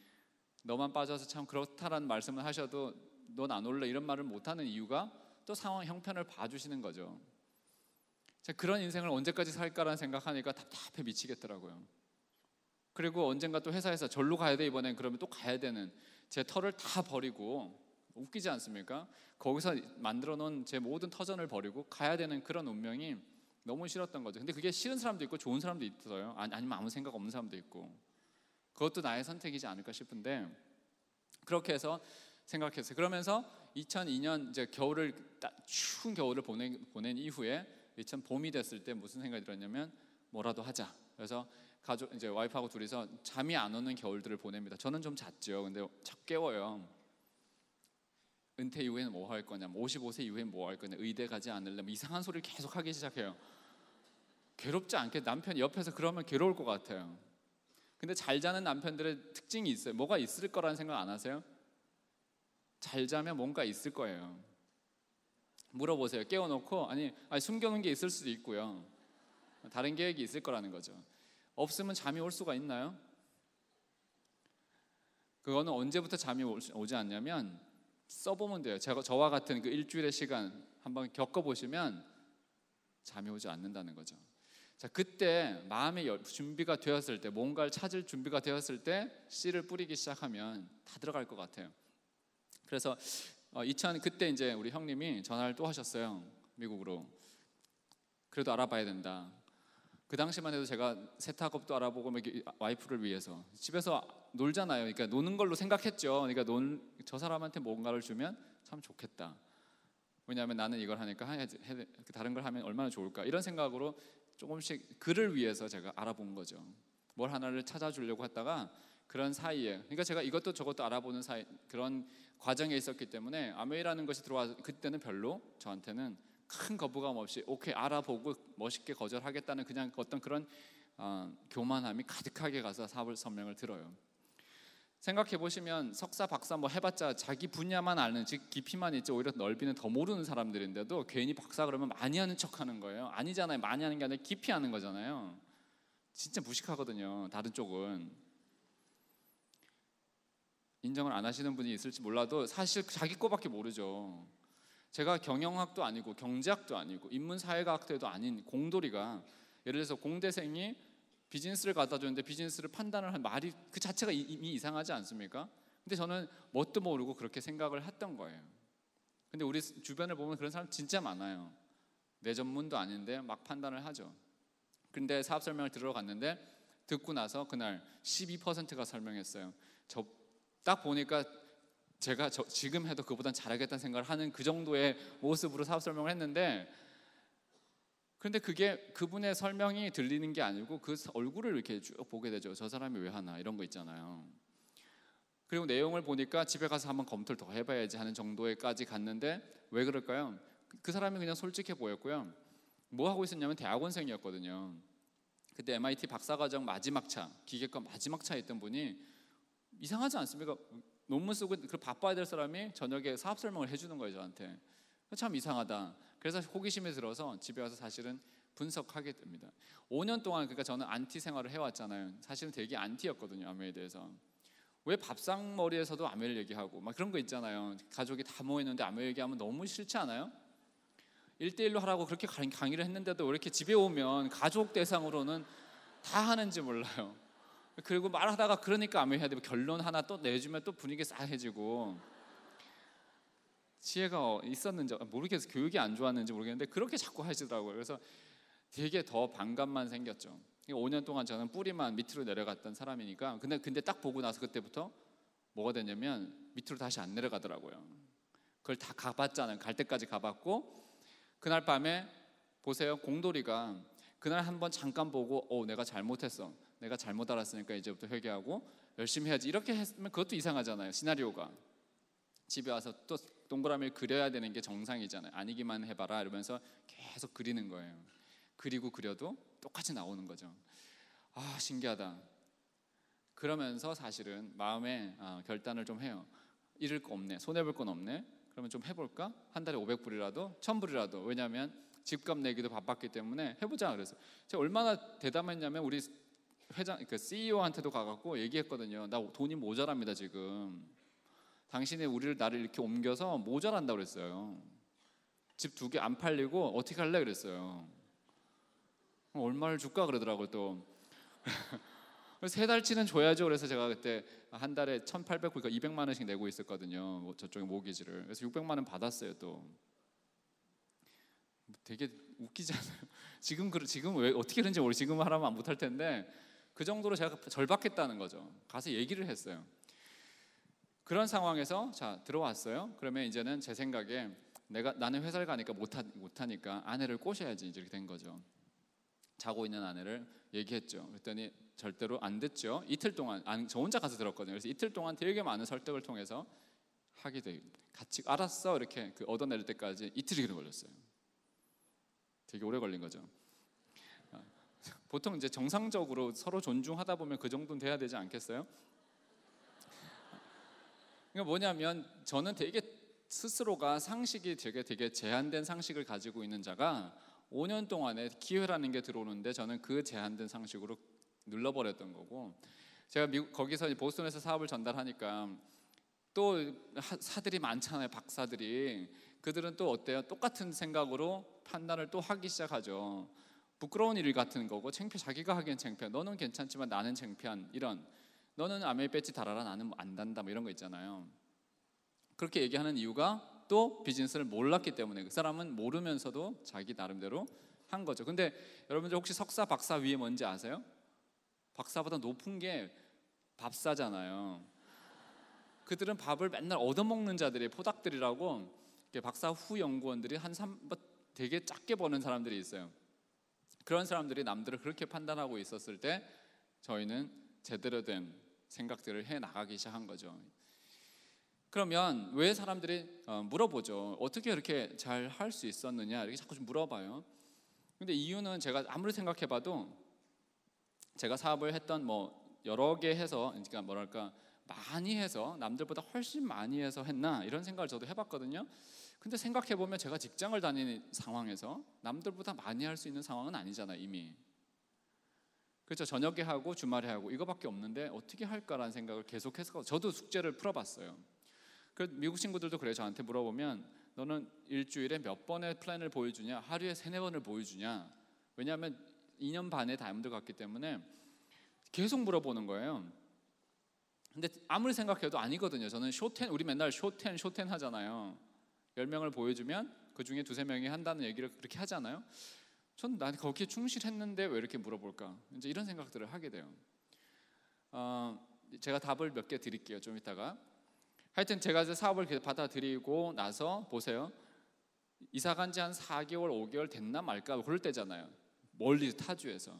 너만 빠져서 참 그렇다라는 말씀을 하셔도 넌 안 올래 이런 말을 못 하는 이유가 또 상황 형편을 봐주시는 거죠. 그런 인생을 언제까지 살까라는 생각하니까 답답해 미치겠더라고요. 그리고 언젠가 또 회사에서 절로 가야 돼, 이번엔 그러면 또 가야 되는, 제 터를 다 버리고, 웃기지 않습니까? 거기서 만들어 놓은 제 모든 터전을 버리고 가야 되는 그런 운명이 너무 싫었던 거죠. 근데 그게 싫은 사람도 있고 좋은 사람도 있어요. 아니면 아무 생각 없는 사람도 있고, 그것도 나의 선택이지 않을까 싶은데, 그렇게 해서 생각했어요. 그러면서 2002년 이제 추운 겨울을 보낸 이후에 봄이 됐을 때 무슨 생각이 들었냐면, 뭐라도 하자. 그래서 이제 와이프하고 둘이서 잠이 안 오는 겨울들을 보냅니다. 저는 좀 잤죠. 근데 자꾸 깨워요. 은퇴 이후에는 뭐 할 거냐, 55세 이후에는 뭐 할 거냐, 의대 가지 않을래, 뭐 이상한 소리를 계속 하기 시작해요. 괴롭지 않게, 남편이 옆에서 그러면 괴로울 것 같아요. 근데 잘 자는 남편들의 특징이 있어요. 뭐가 있을 거라는 생각 안 하세요? 잘 자면 뭔가 있을 거예요. 물어보세요. 깨워놓고 아니 숨겨놓은 게 있을 수도 있고요. 다른 계획이 있을 거라는 거죠. 없으면 잠이 올 수가 있나요? 그거는 언제부터 잠이 오지 않냐면, 써보면 돼요. 저와 같은 그 일주일의 시간 한번 겪어보시면 잠이 오지 않는다는 거죠. 자, 그때 마음의 준비가 되었을 때, 뭔가를 찾을 준비가 되었을 때 씨를 뿌리기 시작하면 다 들어갈 것 같아요. 그래서 그때 이제 우리 형님이 전화를 또 하셨어요. 미국으로. 그래도 알아봐야 된다. 그 당시만 해도 제가 세탁업도 알아보고 와이프를 위해서 집에서 놀잖아요. 그러니까 노는 걸로 생각했죠. 그러니까 저 사람한테 뭔가를 주면 참 좋겠다. 왜냐하면 나는 이걸 하니까 다른 걸 하면 얼마나 좋을까, 이런 생각으로 조금씩 그를 위해서 제가 알아본 거죠. 뭘 하나를 찾아주려고 했다가 그런 사이에, 그러니까 제가 이것도 저것도 알아보는 그런 과정에 있었기 때문에 아메이라는 것이 들어와서 그때는 별로 저한테는 큰 거부감 없이 오케이 알아보고 멋있게 거절하겠다는 그냥 어떤 그런 교만함이 가득하게 가서 사업 설명을 들어요. 생각해 보시면 석사 박사 뭐 해봤자 자기 분야만 아는, 즉 깊이만 있지 오히려 넓이는 더 모르는 사람들인데도 괜히 박사 그러면 많이 하는 척하는 거예요. 아니잖아요. 많이 하는 게 아니라 깊이 하는 거잖아요. 진짜 무식하거든요. 다른 쪽은 인정을 안 하시는 분이 있을지 몰라도 사실 자기 거밖에 모르죠. 제가 경영학도 아니고 경제학도 아니고 인문사회과학도도 아닌 공돌이가, 예를 들어서 공대생이 비즈니스를 갖다 줬는데 비즈니스를 판단을 한 말이 그 자체가 이미 이상하지 않습니까? 근데 저는 뭣도 모르고 그렇게 생각을 했던 거예요. 근데 우리 주변을 보면 그런 사람 진짜 많아요. 내 전문도 아닌데 막 판단을 하죠. 근데 사업 설명을 들으러 갔는데 듣고 나서 그날 12%가 설명했어요. 저 딱 보니까 제가 지금 해도 그보단 잘하겠다는 생각을 하는 그 정도의 모습으로 사업 설명을 했는데, 그런데 그게 그분의 설명이 들리는 게 아니고 그 얼굴을 이렇게 쭉 보게 되죠. 저 사람이 왜 하나, 이런 거 있잖아요. 그리고 내용을 보니까 집에 가서 한번 검토를 더 해봐야지 하는 정도에까지 갔는데 왜 그럴까요? 그 사람이 그냥 솔직해 보였고요. 뭐 하고 있었냐면 대학원생이었거든요. 그때 MIT 박사과정 마지막 차, 기계과 마지막 차에 있던 분이, 이상하지 않습니까? 논문 쓰고 바빠야 될 사람이 저녁에 사업 설명을 해주는 거예요, 저한테. 참 이상하다. 그래서 호기심이 들어서 집에 와서 사실은 분석하게 됩니다. 5년 동안, 그러니까 저는 안티 생활을 해왔잖아요. 사실은 되게 안티였거든요, 아메에 대해서. 왜 밥상머리에서도 아메를 얘기하고 막 그런 거 있잖아요. 가족이 다 모였는데 아메 얘기하면 너무 싫지 않아요? 1대1로 하라고 그렇게 강의를 했는데도 왜 이렇게 집에 오면 가족 대상으로는 다 하는지 몰라요. 그리고 말하다가 그러니까 아메 해야 되고 결론 하나 또 내주면 또 분위기 싸해지고, 지혜가 있었는지 모르겠어요. 교육이 안 좋았는지 모르겠는데 그렇게 자꾸 하시더라고요. 그래서 되게 더 반감만 생겼죠. 5년 동안 저는 뿌리만 밑으로 내려갔던 사람이니까. 근데 딱 보고 나서 그때부터 뭐가 됐냐면 밑으로 다시 안 내려가더라고요. 그걸 다 가봤잖아요. 갈 때까지 가봤고, 그날 밤에 보세요. 공돌이가 그날 한번 잠깐 보고 내가 잘못했어, 내가 잘못 알았으니까 이제부터 회개하고 열심히 해야지, 이렇게 했으면 그것도 이상하잖아요. 시나리오가. 집에 와서 또 동그라미를 그려야 되는 게 정상이잖아요. 아니기만 해봐라 이러면서 계속 그리는 거예요. 그리고 그려도 똑같이 나오는 거죠. 아, 신기하다. 그러면서 사실은 마음에 결단을 좀 해요. 잃을 거 없네, 손해볼 건 없네, 그러면 좀 해볼까? 한 달에 500불이라도 1000불이라도. 왜냐하면 집값 내기도 바빴기 때문에 해보자. 그래서 제가 얼마나 대담했냐면 우리 회장, 그 CEO한테도 가갖고 얘기했거든요. 나 돈이 모자랍니다 지금. 당신이 나를 이렇게 옮겨서 모자란다고 그랬어요. 집 2개 안 팔리고 어떻게 할래 그랬어요. 얼마를 줄까 그러더라고요 또. 그래서 3달치는 줘야죠. 그래서 제가 그때 한 달에 1,800불, 그러니까 200만 원씩 내고 있었거든요. 저쪽에 모기지를. 그래서 600만 원 받았어요 또. 되게 웃기잖아요. 지금 왜 어떻게 그런지 모르겠어요. 지금 하라면 못할 텐데 그 정도로 제가 절박했다는 거죠. 가서 얘기를 했어요. 그런 상황에서 자 들어왔어요. 그러면 이제는 제 생각에 나는 회사를 가니까 못하니까 아내를 꼬셔야지, 이렇게 된 거죠. 자고 있는 아내를 얘기했죠. 그랬더니 절대로 안 듣죠. 이틀 동안 저 혼자 가서 들었거든요. 그래서 이틀 동안 되게 많은 설득을 통해서 하게 돼. 같이 알았어 이렇게 얻어낼 때까지 이틀이 걸렸어요. 되게 오래 걸린 거죠. 보통 이제 정상적으로 서로 존중하다 보면 그 정도는 돼야 되지 않겠어요? 그러니까 뭐냐면 저는 되게 스스로가 상식이 되게 제한된 상식을 가지고 있는 자가 5년 동안에 기회라는 게 들어오는데 저는 그 제한된 상식으로 눌러버렸던 거고, 제가 거기서 보스턴에서 사업을 전달하니까 또 사들이 많잖아요, 박사들이. 그들은 또 어때요? 똑같은 생각으로 판단을 또 하기 시작하죠. 부끄러운 일 같은 거고, 자기가 하기엔 창피한, 너는 괜찮지만 나는 창피한, 이런, 너는 아메이 배지 달아라 나는 안 단다, 뭐 이런 거 있잖아요. 그렇게 얘기하는 이유가 또 비즈니스를 몰랐기 때문에, 그 사람은 모르면서도 자기 나름대로 한 거죠. 근데 여러분들 혹시 석사 박사 위에 뭔지 아세요? 박사보다 높은 게 밥사잖아요. 그들은 밥을 맨날 얻어먹는 자들이, 포닥들이라고 박사 후 연구원들이 되게 작게 버는 사람들이 있어요. 그런 사람들이 남들을 그렇게 판단하고 있었을 때 저희는 제대로 된 생각들을 해 나가기 시작한 거죠. 그러면 왜 사람들이 물어보죠. 어떻게 이렇게 잘 할 수 있었느냐, 이렇게 자꾸 좀 물어봐요. 근데 이유는 제가 아무리 생각해봐도, 제가 사업을 했던 여러 개 해서, 그러니까 뭐랄까 많이 해서 남들보다 훨씬 많이 해서 했나, 이런 생각을 저도 해봤거든요. 근데 생각해보면 제가 직장을 다니는 상황에서 남들보다 많이 할 수 있는 상황은 아니잖아요, 이미. 그렇죠. 저녁에 하고 주말에 하고 이거밖에 없는데 어떻게 할까라는 생각을 계속해서 저도 숙제를 풀어봤어요. 미국 친구들도 그래요. 저한테 물어보면 너는 일주일에 몇 번의 플랜을 보여주냐, 하루에 3-4번을 보여주냐. 왜냐하면 2년 반에 다이아몬드 갔기 때문에 계속 물어보는 거예요. 근데 아무리 생각해도 아니거든요. 저는 우리 맨날 쇼텐 하잖아요. 10명을 보여주면 그 중에 2-3명이 한다는 얘기를 그렇게 하잖아요. 난 거기에 충실했는데 왜 이렇게 물어볼까, 이제 이런 생각들을 하게 돼요. 제가 답을 몇 개 드릴게요, 좀 이따가. 하여튼 제가 이제 사업을 받아들이고 나서 보세요. 이사 간 지 한 4개월 5개월 됐나 말까 그럴 때잖아요. 멀리 타주에서.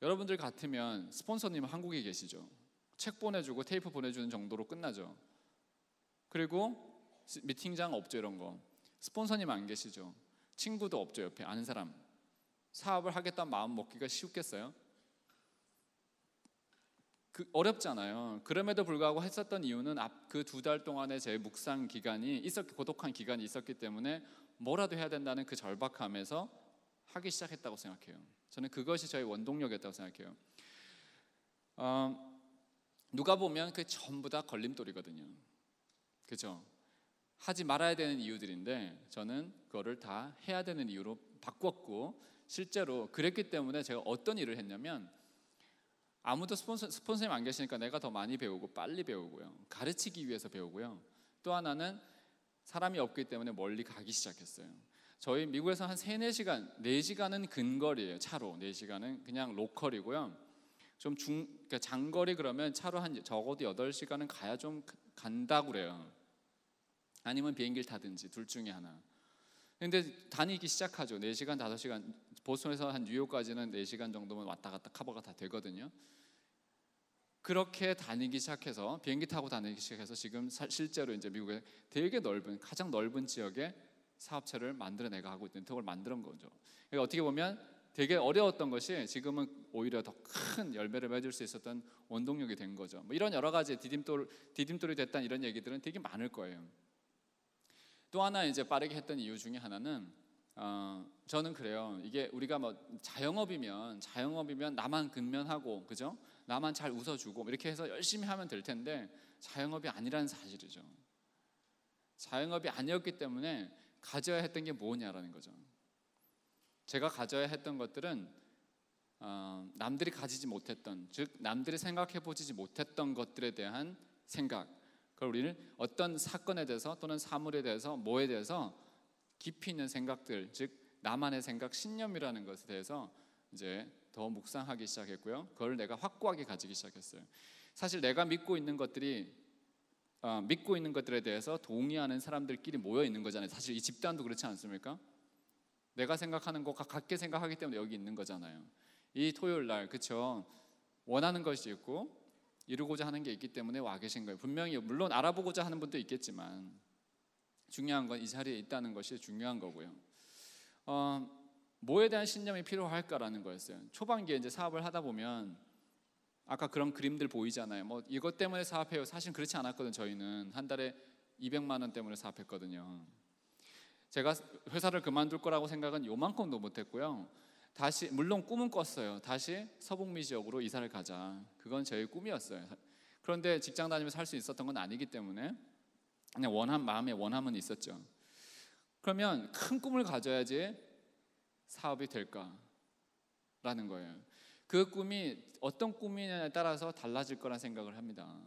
여러분들 같으면 스폰서님 한국에 계시죠. 책 보내주고 테이프 보내주는 정도로 끝나죠. 그리고 미팅장 없죠, 이런 거. 스폰서님 안 계시죠. 친구도 없죠, 옆에 아는 사람. 사업을 하겠다는 마음 먹기가 쉽겠어요? 어렵잖아요. 그럼에도 불구하고 했었던 이유는 그 2달 동안의 제 묵상 기간이 고독한 기간이 있었기 때문에 뭐라도 해야 된다는 그 절박함에서 하기 시작했다고 생각해요. 저는 그것이 저의 원동력이었다고 생각해요. 누가 보면 그게 전부 다 걸림돌이거든요. 그죠? 하지 말아야 되는 이유들인데 저는 그거를 다 해야 되는 이유로 바꿨고, 실제로 그랬기 때문에 제가 어떤 일을 했냐면, 아무도 스폰서님 안 계시니까 내가 더 많이 배우고 빨리 배우고요, 가르치기 위해서 배우고요. 또 하나는 사람이 없기 때문에 멀리 가기 시작했어요. 저희 미국에서 한 4-4시간은 근거리예요. 차로 4시간은 그냥 로컬이고요. 좀 그러니까 장거리 그러면 차로 한 적어도 8시간은 가야 좀 간다고 그래요. 아니면 비행기를 타든지 둘 중에 하나. 근데 다니기 시작하죠. 4시간 5시간, 보스턴에서 한 뉴욕까지는 4시간 정도면 왔다 갔다 커버가 다 되거든요. 그렇게 다니기 시작해서, 비행기 타고 다니기 시작해서 지금 실제로 이제 미국의 되게 가장 넓은 지역에 사업체를 만들어내가 하고 있는 네트워크를 만드는 거죠. 그러니까 어떻게 보면 되게 어려웠던 것이 지금은 오히려 더 큰 열매를 맺을 수 있었던 원동력이 된 거죠. 이런 여러 가지 디딤돌이 됐다는 이런 얘기들은 되게 많을 거예요. 또 하나 이제 빠르게 했던 이유 중에 하나는, 저는 그래요. 이게 우리가 자영업이면 나만 근면하고, 그죠? 나만 잘 웃어주고 이렇게 해서 열심히 하면 될 텐데, 자영업이 아니라는 사실이죠. 자영업이 아니었기 때문에 가져야 했던 게 뭐냐라는 거죠. 제가 가져야 했던 것들은 남들이 가지지 못했던, 즉 남들이 생각해보지 못했던 것들에 대한 생각, 그걸 우리는 어떤 사건에 대해서 또는 사물에 대해서 뭐에 대해서 깊이 있는 생각들, 즉 나만의 생각, 신념이라는 것에 대해서 이제 더 묵상하기 시작했고요. 그걸 내가 확고하게 가지기 시작했어요. 사실 내가 믿고 있는 것들에 대해서 동의하는 사람들끼리 모여 있는 거잖아요. 사실 이 집단도 그렇지 않습니까? 내가 생각하는 것과 같게 생각하기 때문에 여기 있는 거잖아요. 이 토요일 날, 그렇죠? 원하는 것이 있고 이루고자 하는 게 있기 때문에 와 계신 거예요. 분명히 물론 알아보고자 하는 분도 있겠지만 중요한 건 이 자리에 있다는 것이 중요한 거고요. 뭐에 대한 신념이 필요할까라는 거였어요. 초반기에 이제 사업을 하다 보면 아까 그런 그림들 보이잖아요. 이것 때문에 사업해요. 사실 그렇지 않았거든요. 저희는 한 달에 200만 원 때문에 사업했거든요. 제가 회사를 그만둘 거라고 생각은 요만큼도 못했고요. 다시, 물론 꿈은 꿨어요. 다시 서북미 지역으로 이사를 가자. 그건 저의 꿈이었어요. 그런데 직장 다니면서 할 수 있었던 건 아니기 때문에 그냥 마음에 원함은 있었죠. 그러면 큰 꿈을 가져야지 사업이 될까라는 거예요. 그 꿈이 어떤 꿈이냐에 따라서 달라질 거란 생각을 합니다.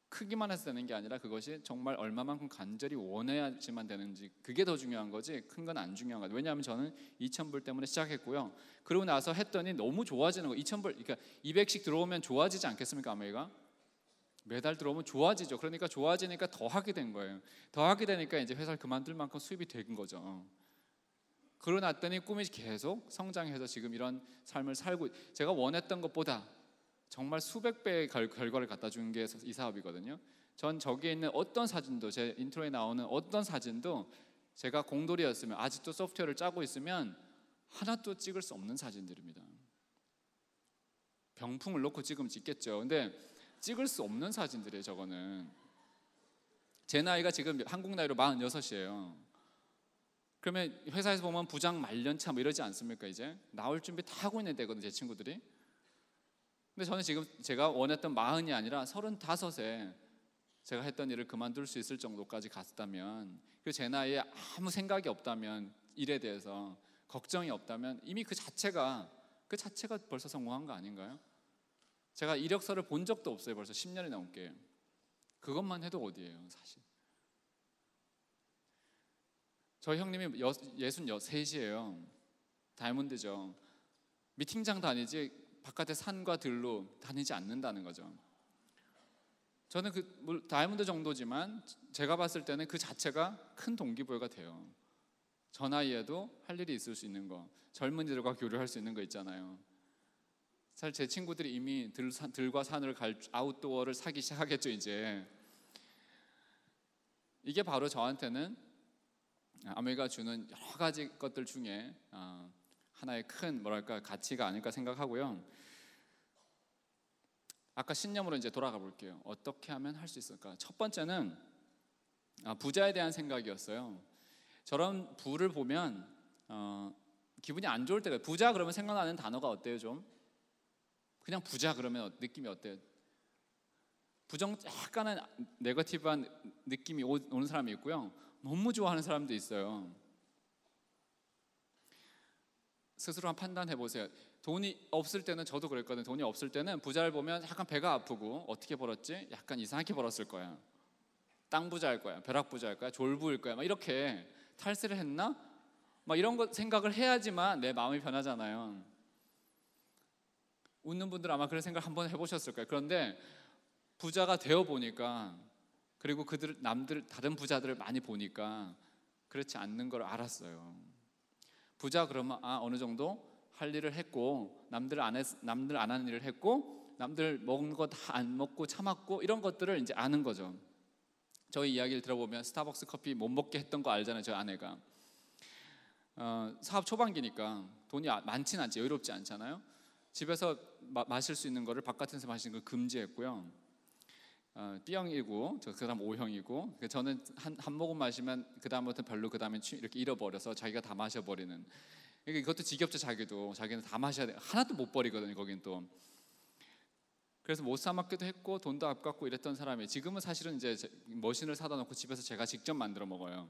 크기만 해서 되는 게 아니라 그것이 정말 얼마만큼 간절히 원해야지만 되는지, 그게 더 중요한 거지 큰 건 안 중요한 거예요. 왜냐하면 저는 2,000불 때문에 시작했고요. 그러고 나서 했더니 너무 좋아지는 거예요. 2,000불, 그러니까 200씩 들어오면 좋아지지 않겠습니까? 아메이가 매달 들어오면 좋아지죠. 그러니까 좋아지니까 더 하게 된 거예요. 더 하게 되니까 이제 회사를 그만둘 만큼 수입이 된 거죠. 그러고 났더니 꿈이 계속 성장해서 지금 이런 삶을 살고, 제가 원했던 것보다 정말 수백 배의 결과를 갖다 준 게 이 사업이거든요. 전 저기에 있는 어떤 사진도, 제 인트로에 나오는 어떤 사진도 제가 공돌이였으면, 아직도 소프트웨어를 짜고 있으면 하나도 찍을 수 없는 사진들입니다. 병풍을 놓고 찍으면 찍겠죠. 근데 찍을 수 없는 사진들이에요. 저거는 제 나이가 지금 한국 나이로 46이에요. 그러면 회사에서 보면 부장 말년차 뭐 이러지 않습니까? 이제 나올 준비 다 하고 있는 때거든요, 제 친구들이. 근데 저는 지금 제가 원했던 40이 아니라 35에 제가 했던 일을 그만둘 수 있을 정도까지 갔다면, 그리고 제 나이에 아무 생각이 없다면, 일에 대해서 걱정이 없다면 이미 그 자체가 벌써 성공한 거 아닌가요? 제가 이력서를 본 적도 없어요. 벌써 10년이 넘게. 그것만 해도 어디예요, 사실. 저희 형님이 63이에요. 다이아몬드죠. 미팅장 다니지 바깥에 산과 들로 다니지 않는다는 거죠. 저는 다이아몬드 정도지만 제가 봤을 때는 그 자체가 큰 동기부여가 돼요. 저 나이에도 할 일이 있을 수 있는 거, 젊은이들과 교류할 수 있는 거 있잖아요. 사실 제 친구들이 이미 들과 산을 갈 아웃도어를 사기 시작하겠죠 이제. 이게 바로 저한테는 아메리카가 주는 여러 가지 것들 중에 하나의 큰 가치가 아닐까 생각하고요. 아까 신념으로 이제 돌아가 볼게요. 어떻게 하면 할 수 있을까? 첫 번째는 부자에 대한 생각이었어요. 저런 부를 보면 기분이 안 좋을 때가, 부자 그러면 생각나는 단어가 어때요? 좀 그냥 부자 그러면 느낌이 어때요? 약간은 네거티브한 느낌이 오는 사람이 있고요, 너무 좋아하는 사람도 있어요. 스스로 한번 판단해 보세요. 돈이 없을 때는, 저도 그랬거든요. 돈이 없을 때는 부자를 보면 약간 배가 아프고, 어떻게 벌었지? 약간 이상하게 벌었을 거야. 땅 부자일 거야, 벼락 부자일 거야, 졸부일 거야, 막 이렇게 탈세를 했나? 막 이런 거 생각을 해야지만 내 마음이 변하잖아요. 웃는 분들 아마 그런 생각 한번 해보셨을 거예요. 그런데 부자가 되어 보니까, 그리고 다른 부자들을 많이 보니까 그렇지 않는 걸 알았어요. 부자 그러면 어느 정도 할 일을 했고, 남들 안 하는 일을 했고, 남들 먹는 거 다 안 먹고 참았고, 이런 것들을 이제 아는 거죠. 저희 이야기를 들어보면 스타벅스 커피 못 먹게 했던 거 알잖아요, 저희 아내가. 사업 초반기니까 돈이 많진 않지, 여유롭지 않잖아요. 집에서 마실 수 있는 거를 바깥에서 마시는 걸 금지했고요. B형이고 그다음 O형이고, 저는 한 모금 마시면 그 다음부터 별로, 그 다음에 이렇게 잃어버려서 자기가 다 마셔버리는. 이것도 지겹죠. 자기는 다 마셔야 돼. 하나도 못 버리거든요, 거긴 또. 그래서 못 사 먹기도 했고 돈도 아깝고 이랬던 사람이, 지금은 사실은 이제 머신을 사다 놓고 집에서 제가 직접 만들어 먹어요.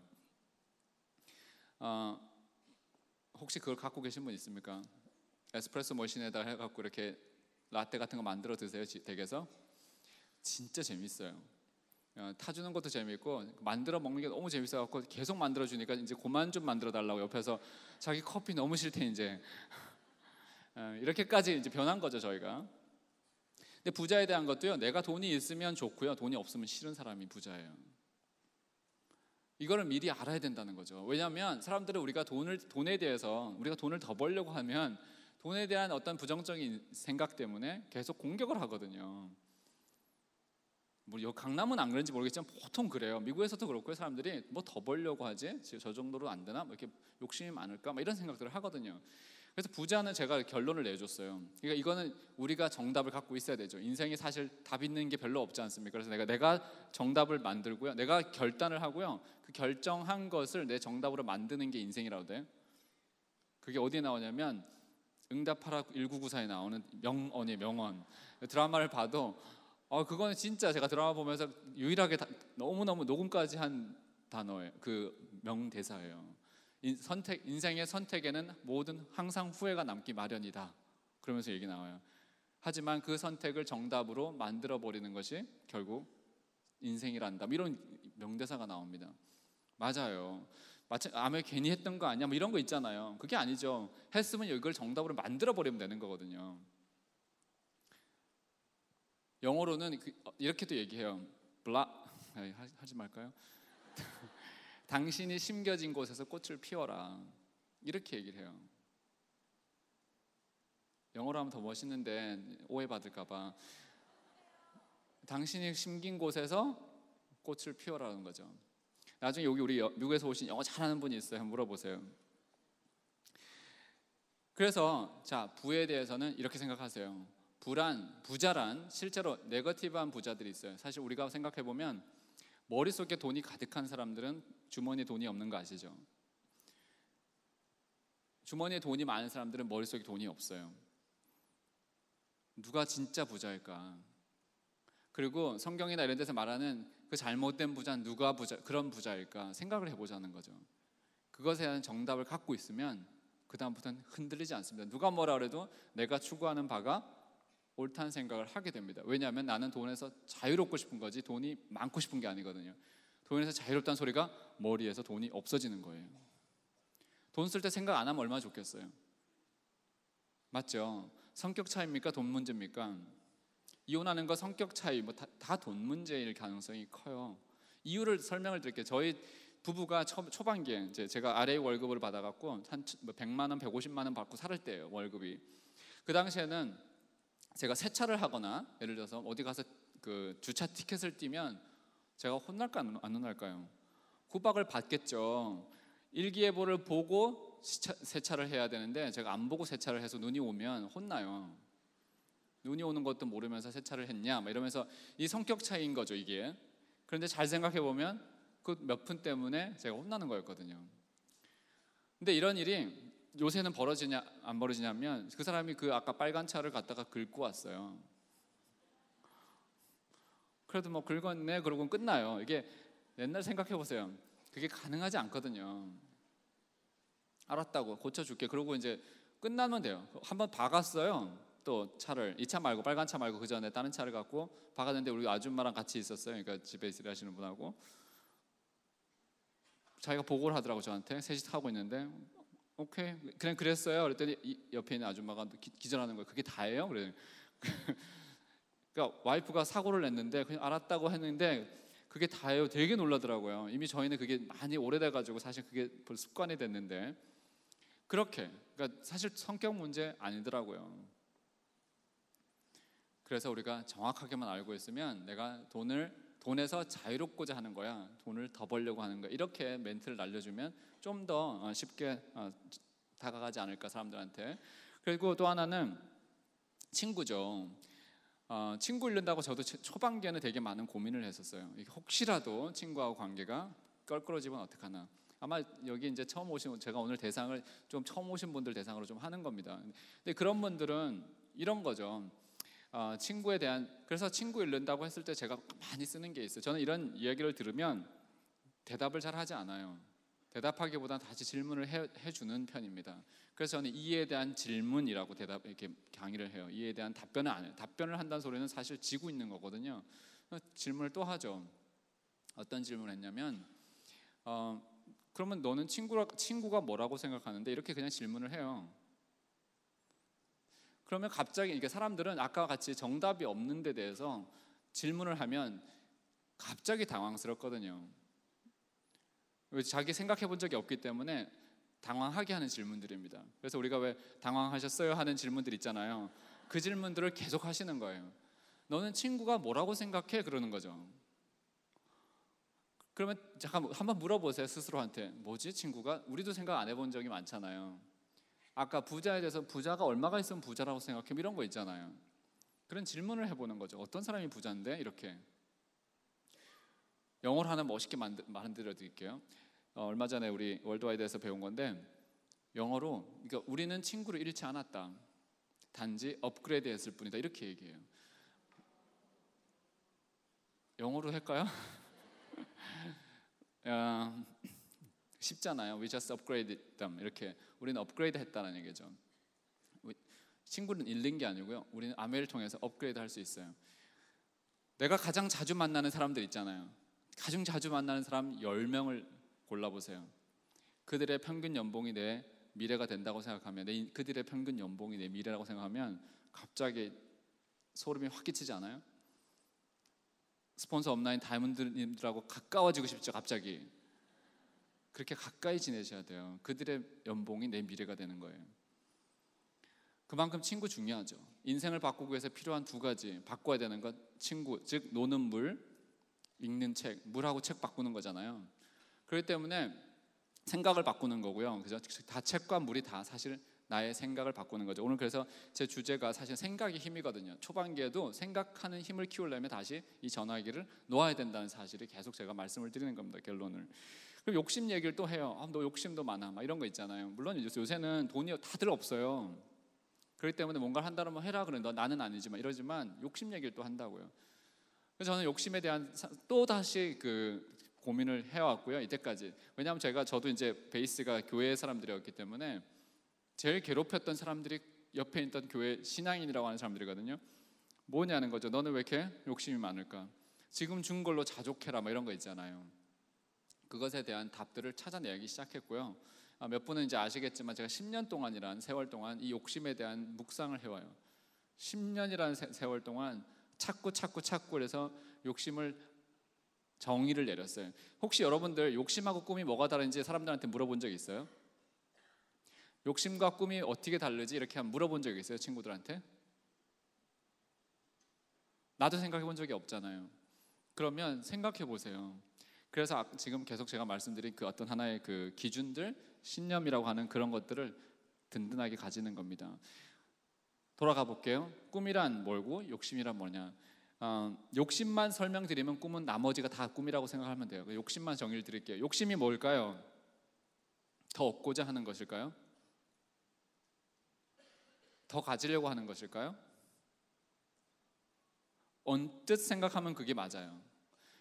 혹시 그걸 갖고 계신 분 있습니까? 에스프레소 머신에다 해갖고 이렇게 라떼 같은 거 만들어 드세요, 댁에서. 진짜 재밌어요. 타주는 것도 재밌고 만들어 먹는 게 너무 재밌어갖고 계속 만들어 주니까 이제 그만 좀 만들어 달라고, 옆에서 자기 커피 너무 싫대 이제. 이렇게까지 이제 변한 거죠, 저희가. 근데 부자에 대한 것도요, 내가 돈이 있으면 좋고요, 돈이 없으면 싫은 사람이 부자예요. 이거를 미리 알아야 된다는 거죠. 왜냐하면 사람들은 우리가 돈에 대해서, 우리가 돈을 더 벌려고 하면 돈에 대한 어떤 부정적인 생각 때문에 계속 공격을 하거든요. 뭐 강남은 안 그런지 모르겠지만 보통 그래요. 미국에서도 그렇고요. 사람들이 뭐 더 벌려고 하지? 저 정도로 안 되나? 뭐 이렇게 욕심이 많을까? 뭐 이런 생각들을 하거든요. 그래서 부자는 제가 결론을 내줬어요. 그러니까 이거는 우리가 정답을 갖고 있어야 되죠. 인생에 사실 답 있는 게 별로 없지 않습니까? 그래서 내가 정답을 만들고요, 내가 결단을 하고요, 그 결정한 것을 내 정답으로 만드는 게 인생이라고 돼요. 그게 어디에 나오냐면 응답하라 1994에 나오는 명언이에요, 명언. 드라마를 봐도 그거는 진짜 제가 드라마 보면서 유일하게 너무너무 녹음까지 한 단어예요. 그 명대사예요. 인생의 선택에는 모든 항상 후회가 남기 마련이다. 그러면서 얘기 나와요. 하지만 그 선택을 정답으로 만들어 버리는 것이 결국 인생이란다. 이런 명대사가 나옵니다. 맞아요. 아무 괜히 했던 거 아니야? 뭐 이런 거 있잖아요. 그게 아니죠. 했으면 이걸 정답으로 만들어 버리면 되는 거거든요. 영어로는 이렇게도 얘기해요. 하지 말까요? 당신이 심겨진 곳에서 꽃을 피워라. 이렇게 얘기를 해요. 영어로 하면 더 멋있는데 오해받을까봐. 당신이 심긴 곳에서 꽃을 피워라는 거죠. 나중에 여기 우리 미국에서 오신 영어 잘하는 분이 있어요. 한번 물어보세요. 그래서 자, 부에 대해서는 이렇게 생각하세요. 부자란 실제로 네거티브한 부자들이 있어요. 사실 우리가 생각해보면 머릿속에 돈이 가득한 사람들은 주머니에 돈이 없는 거 아시죠? 주머니에 돈이 많은 사람들은 머릿속에 돈이 없어요. 누가 진짜 부자일까? 그리고 성경이나 이런 데서 말하는 그 잘못된 부자는 누가 그런 부자일까 생각을 해보자는 거죠. 그것에 대한 정답을 갖고 있으면 그 다음부터는 흔들리지 않습니다. 누가 뭐라 그래도 내가 추구하는 바가 옳다는 생각을 하게 됩니다. 왜냐하면 나는 돈에서 자유롭고 싶은 거지 돈이 많고 싶은 게 아니거든요. 돈에서 자유롭다는 소리가 머리에서 돈이 없어지는 거예요. 돈 쓸 때 생각 안 하면 얼마나 좋겠어요. 맞죠? 성격 차이입니까? 돈 문제입니까? 이혼하는 거 성격 차이 다 돈 문제일 가능성이 커요. 이유를 설명을 드릴게요. 저희 부부가 초반기에 이제 제가 RA 월급을 받아갖고 한 100만 원, 150만 원 받고 살 때예요. 월급이. 그 당시에는 제가 세차를 하거나 예를 들어서 어디 가서 그 주차 티켓을 띄면 제가 혼날까 안 혼날까요? 구박을 받겠죠. 일기예보를 보고 세차를 해야 되는데 제가 안 보고 세차를 해서 눈이 오면 혼나요. 눈이 오는 것도 모르면서 세차를 했냐 이러면서 이 성격 차이인 거죠 이게. 그런데 잘 생각해 보면 그 몇 푼 때문에 제가 혼나는 거였거든요. 근데 이런 일이 요새는 벌어지냐 안 벌어지냐면 그 사람이 그 아까 빨간 차를 갖다가 긁고 왔어요. 그래도 뭐 긁었네 그러고 끝나요. 이게 옛날 생각해 보세요. 그게 가능하지 않거든요. 알았다고 고쳐줄게 그러고 이제 끝나면 돼요. 한번 박았어요. 또 차를 이 차 말고 빨간 차 말고 그 전에 다른 차를 갖고 박았는데 우리 아줌마랑 같이 있었어요. 그러니까 집에 일하시는 분하고 자기가 보고를 하더라고 저한테. 셋이 타고 있는데 오케이 그냥 그랬어요. 그랬더니 옆에 있는 아줌마가 기절하는 거예요. 그게 다예요? 그래. 그러니까 와이프가 사고를 냈는데 그냥 알았다고 했는데 그게 다예요. 되게 놀라더라고요. 이미 저희는 그게 많이 오래돼가지고 사실 그게 습관이 됐는데 그렇게 그러니까 사실 성격 문제 아니더라고요. 그래서 우리가 정확하게만 알고 있으면 내가 돈에서 자유롭고자 하는 거야. 돈을 더 벌려고 하는 거야. 이렇게 멘트를 날려주면 좀 더 쉽게 다가가지 않을까 사람들한테. 그리고 또 하나는 친구죠. 친구 잃는다고 저도 초반기에는 되게 많은 고민을 했었어요. 혹시라도 친구하고 관계가 껄끄러지면 어떡하나. 아마 여기 이제 처음 오신 제가 오늘 대상을 좀 처음 오신 분들 대상으로 좀 하는 겁니다. 근데 그런 분들은 이런 거죠. 친구에 대한 그래서 친구 잃는다고 했을 때 제가 많이 쓰는 게 있어요. 저는 이런 이야기를 들으면 대답을 잘 하지 않아요. 대답하기보다는 다시 질문을 해주는 편입니다. 그래서 저는 이에 대한 질문이라고 이렇게 강의를 해요. 이에 대한 답변을 안 해요. 답변을 한다는 소리는 사실 지고 있는 거거든요. 질문을 또 하죠. 어떤 질문을 했냐면 그러면 너는 친구가 뭐라고 생각하는데 이렇게 그냥 질문을 해요. 그러면 갑자기 이게 사람들은 아까와 같이 정답이 없는 데 대해서 질문을 하면 갑자기 당황스럽거든요. 자기 생각해 본 적이 없기 때문에 당황하게 하는 질문들입니다. 그래서 우리가 왜 당황하셨어요 하는 질문들 있잖아요. 그 질문들을 계속 하시는 거예요. 너는 친구가 뭐라고 생각해? 그러는 거죠. 그러면 잠깐 한번 물어보세요 스스로한테. 뭐지 친구가? 우리도 생각 안 해본 적이 많잖아요. 아까 부자에 대해서 부자가 얼마가 있으면 부자라고 생각해? 이런 거 있잖아요. 그런 질문을 해보는 거죠. 어떤 사람이 부자인데? 이렇게. 영어로 하나 멋있게 만들어 드릴게요. 얼마 전에 우리 월드와이드에서 배운 건데 영어로 그러니까 우리는 친구를 잃지 않았다. 단지 업그레이드 했을 뿐이다. 이렇게 얘기해요. 영어로 할까요? 쉽잖아요. We just upgraded them. 이렇게 우리는 업그레이드 했다는 얘기죠. 친구는 잃는 게 아니고요, 우리는 아메를 통해서 업그레이드 할 수 있어요. 내가 가장 자주 만나는 사람들 있잖아요. 가장 자주 만나는 사람 10명을 골라보세요. 그들의 평균 연봉이 내 미래가 된다고 생각하면, 그들의 평균 연봉이 내 미래라고 생각하면 갑자기 소름이 확 끼치지 않아요? 스폰서 업라인 다이아몬드님들하고 가까워지고 싶죠. 갑자기 그렇게 가까이 지내셔야 돼요. 그들의 연봉이 내 미래가 되는 거예요. 그만큼 친구 중요하죠. 인생을 바꾸기 위해서 필요한 두 가지, 바꿔야 되는 것, 친구, 즉 노는 물, 읽는 책, 물하고 책 바꾸는 거잖아요. 그렇기 때문에 생각을 바꾸는 거고요. 그죠? 다 책과 물이 다 사실 나의 생각을 바꾸는 거죠. 오늘 그래서 제 주제가 사실 생각이 힘이거든요. 초반기에도 생각하는 힘을 키우려면 다시 이 전화기를 놓아야 된다는 사실을 계속 제가 말씀을 드리는 겁니다. 결론을. 그럼 욕심 얘기를 또 해요. 너 욕심도 많아, 막 이런 거 있잖아요. 물론 요새는 돈이 다들 없어요. 그렇기 때문에 뭔가를 한다면 뭐 해라 그래. 나는 아니지만 이러지만 욕심 얘기를 또 한다고요. 그래서 저는 욕심에 대한 또 다시 그 고민을 해왔고요, 이때까지. 왜냐하면 저도 이제 베이스가 교회 사람들이었기 때문에 제일 괴롭혔던 사람들이 옆에 있던 교회 신앙인이라고 하는 사람들이거든요. 뭐냐는 거죠. 너는 왜 이렇게 욕심이 많을까? 지금 준 걸로 자족해라, 뭐 이런 거 있잖아요. 그것에 대한 답들을 찾아내기 시작했고요. 몇 분은 이제 아시겠지만 제가 10년 동안이라는 세월 동안 이 욕심에 대한 묵상을 해와요. 10년이라는 세월 동안 찾고 그래서 욕심을 정의를 내렸어요. 혹시 여러분들 욕심하고 꿈이 뭐가 다른지 사람들한테 물어본 적 있어요? 욕심과 꿈이 어떻게 다르지? 이렇게 한번 물어본 적 있어요? 친구들한테? 나도 생각해 본 적이 없잖아요. 그러면 생각해 보세요. 그래서 지금 계속 제가 말씀드린 그 어떤 하나의 그 기준들, 신념이라고 하는 그런 것들을 든든하게 가지는 겁니다. 돌아가 볼게요. 꿈이란 뭘고 욕심이란 뭐냐? 욕심만 설명드리면 꿈은 나머지가 다 꿈이라고 생각하면 돼요. 욕심만 정의를 드릴게요. 욕심이 뭘까요? 더 얻고자 하는 것일까요? 더 가지려고 하는 것일까요? 언뜻 생각하면 그게 맞아요.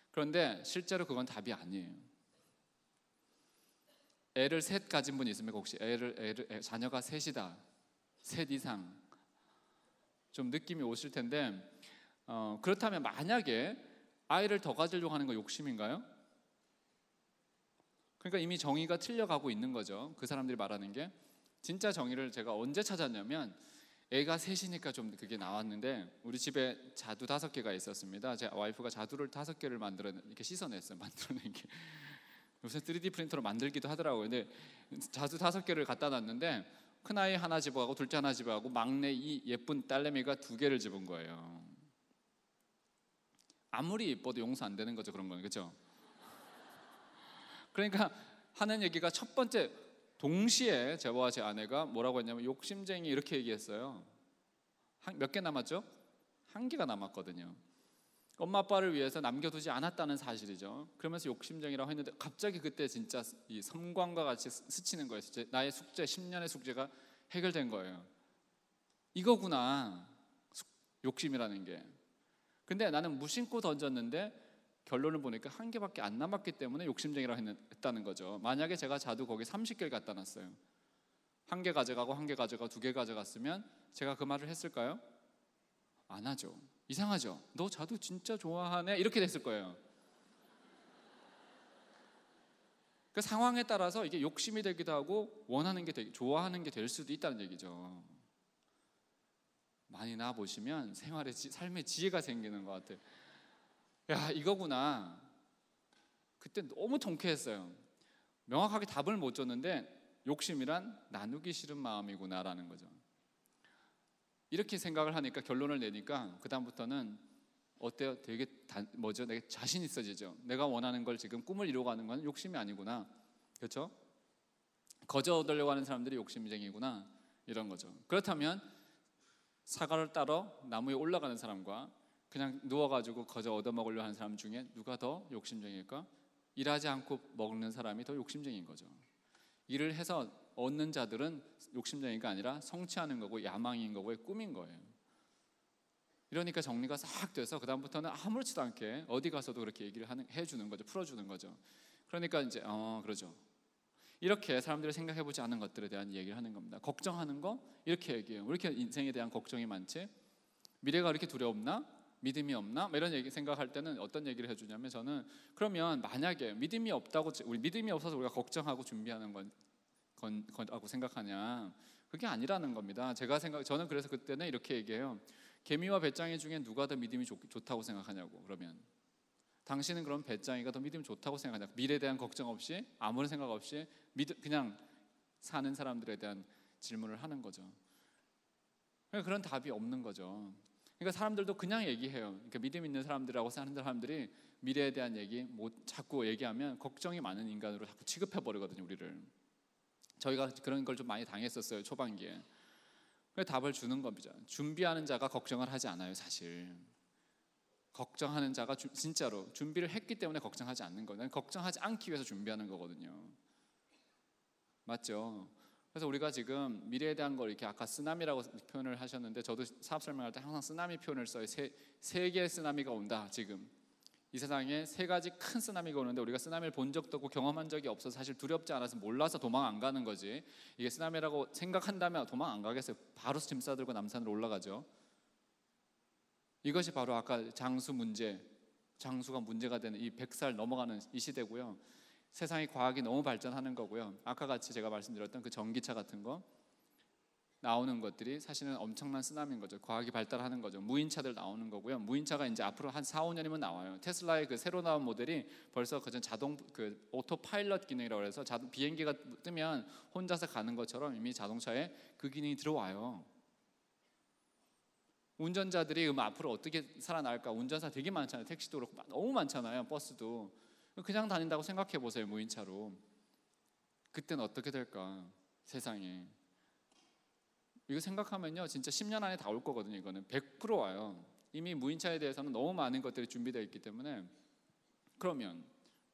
그런데 실제로 그건 답이 아니에요. 애를 셋 가진 분 있습니까? 혹시 자녀가 셋이다, 셋 이상, 좀 느낌이 오실 텐데, 그렇다면 만약에 아이를 더 가지려고 하는 거 욕심인가요? 그러니까 이미 정의가 틀려가고 있는 거죠. 그 사람들이 말하는 게. 진짜 정의를 제가 언제 찾았냐면, 애가 셋이니까 좀 그게 나왔는데, 우리 집에 자두 5개가 있었습니다. 제 와이프가 자두를 5개를 이렇게 씻어냈어요. 만들어낸 게. 요새 3D 프린터로 만들기도 하더라고요. 근데 자두 5개를 갖다 놨는데 큰아이 하나 집어가고 둘째 하나 집어가고 막내 이 예쁜 딸내미가 2개를 집은 거예요. 아무리 예뻐도 용서 안 되는 거죠, 그런 건. 그렇죠? 그러니까 하는 얘기가, 첫 번째, 동시에 저와 제 아내가 뭐라고 했냐면 욕심쟁이 이렇게 얘기했어요. 몇 개 남았죠? 1개가 남았거든요. 엄마 아빠를 위해서 남겨두지 않았다는 사실이죠. 그러면서 욕심쟁이라고 했는데 갑자기 그때 진짜 이 섬광과 같이 스치는 거예요. 나의 숙제, 10년의 숙제가 해결된 거예요. 이거구나, 욕심이라는 게. 근데 나는 무심코 던졌는데 결론을 보니까 1개밖에 안 남았기 때문에 욕심쟁이라고 했다는 거죠. 만약에 제가 자두 거기 30개를 갖다 놨어요. 1개 가져가고 1개 가져가고 2개 가져갔으면 제가 그 말을 했을까요? 안 하죠. 이상하죠? 너 자두 진짜 좋아하네? 이렇게 됐을 거예요. 그 상황에 따라서 이게 욕심이 되기도 하고 원하는 게 좋아하는 게 될 수도 있다는 얘기죠. 많이 나 보시면 삶의 지혜가 생기는 것 같아요. 야, 이거구나. 그때 너무 통쾌했어요. 명확하게 답을 못 줬는데 욕심이란 나누기 싫은 마음이구나라는 거죠. 이렇게 생각을 하니까, 결론을 내니까 그 다음부터는 어때요? 되게 내가 자신 있어지죠. 내가 원하는 걸, 지금 꿈을 이루어가는 건 욕심이 아니구나. 그렇죠? 거저 얻으려고 하는 사람들이 욕심쟁이구나, 이런 거죠. 그렇다면 사과를 따러 나무에 올라가는 사람과 그냥 누워가지고 거저 얻어먹으려 하는 사람 중에 누가 더 욕심쟁일까? 일하지 않고 먹는 사람이 더 욕심쟁인 거죠. 일을 해서 얻는 자들은 욕심쟁이가 아니라 성취하는 거고 야망인 거고 꿈인 거예요. 이러니까 정리가 싹 돼서 그 다음부터는 아무렇지도 않게 어디 가서도 그렇게 얘기를 해주는 거죠. 풀어주는 거죠. 그러니까 이제 그러죠. 이렇게 사람들이 생각해보지 않은 것들에 대한 얘기를 하는 겁니다. 걱정하는 거 이렇게 얘기해요. 왜 이렇게 인생에 대한 걱정이 많지? 미래가 그렇게 두렵나? 믿음이 없나? 이런 얘기 생각할 때는 어떤 얘기를 해주냐면, 저는 그러면 만약에 믿음이 없다고, 우리 믿음이 없어서 우리가 걱정하고 준비하는 거라고 생각하냐? 그게 아니라는 겁니다. 저는 그래서 그때는 이렇게 얘기해요. 개미와 배짱이 중에 누가 더 믿음이 좋다고 생각하냐고. 그러면 당신은 그럼 배짱이가 더 믿음이 좋다고 생각하냐? 미래에 대한 걱정 없이 아무런 생각 없이 그냥 사는 사람들에 대한 질문을 하는 거죠. 그러니까 그런 답이 없는 거죠. 그러니까 사람들도 그냥 얘기해요. 그러니까 믿음 있는 사람들하고 사는 사람들이 미래에 대한 얘기 자꾸 얘기하면 걱정이 많은 인간으로 자꾸 취급해 버리거든요, 우리를. 저희가 그런 걸 좀 많이 당했었어요, 초반기에. 그래서 답을 주는 겁니다. 준비하는 자가 걱정을 하지 않아요, 사실. 걱정하는 자가 진짜로 준비를 했기 때문에 걱정하지 않는 거예요. 걱정하지 않기 위해서 준비하는 거거든요. 맞죠? 그래서 우리가 지금 미래에 대한 걸 이렇게 아까 쓰나미라고 표현을 하셨는데, 저도 사업 설명할 때 항상 쓰나미 표현을 써요. 세 개의 쓰나미가 온다. 지금 이 세상에 세 가지 큰 쓰나미가 오는데, 우리가 쓰나미를 본 적도 없고 경험한 적이 없어서 사실 두렵지 않아서 몰라서 도망 안 가는 거지. 이게 쓰나미라고 생각한다면 도망 안 가겠어요. 바로 짐 싸들고 남산으로 올라가죠. 이것이 바로 아까 장수가 문제가 되는 이 100살 넘어가는 이 시대고요. 세상의 과학이 너무 발전하는 거고요. 아까 같이 제가 말씀드렸던 그 전기차 같은 거 나오는 것들이 사실은 엄청난 쓰나미인 거죠. 과학이 발달하는 거죠. 무인차들 나오는 거고요. 무인차가 이제 앞으로 한 4, 5년이면 나와요. 테슬라의 그 새로 나온 모델이 벌써 그 오토 파일럿 기능이라고 해서 비행기가 뜨면 혼자서 가는 것처럼 이미 자동차에 그 기능이 들어와요. 운전자들이 앞으로 어떻게 살아날까? 운전사 되게 많잖아요. 택시도 그렇고 너무 많잖아요. 버스도. 그냥 다닌다고 생각해 보세요, 무인차로. 그때는 어떻게 될까? 세상에. 이거 생각하면요, 진짜 10년 안에 다 올 거거든요. 이거는 100% 와요. 이미 무인차에 대해서는 너무 많은 것들이 준비되어 있기 때문에. 그러면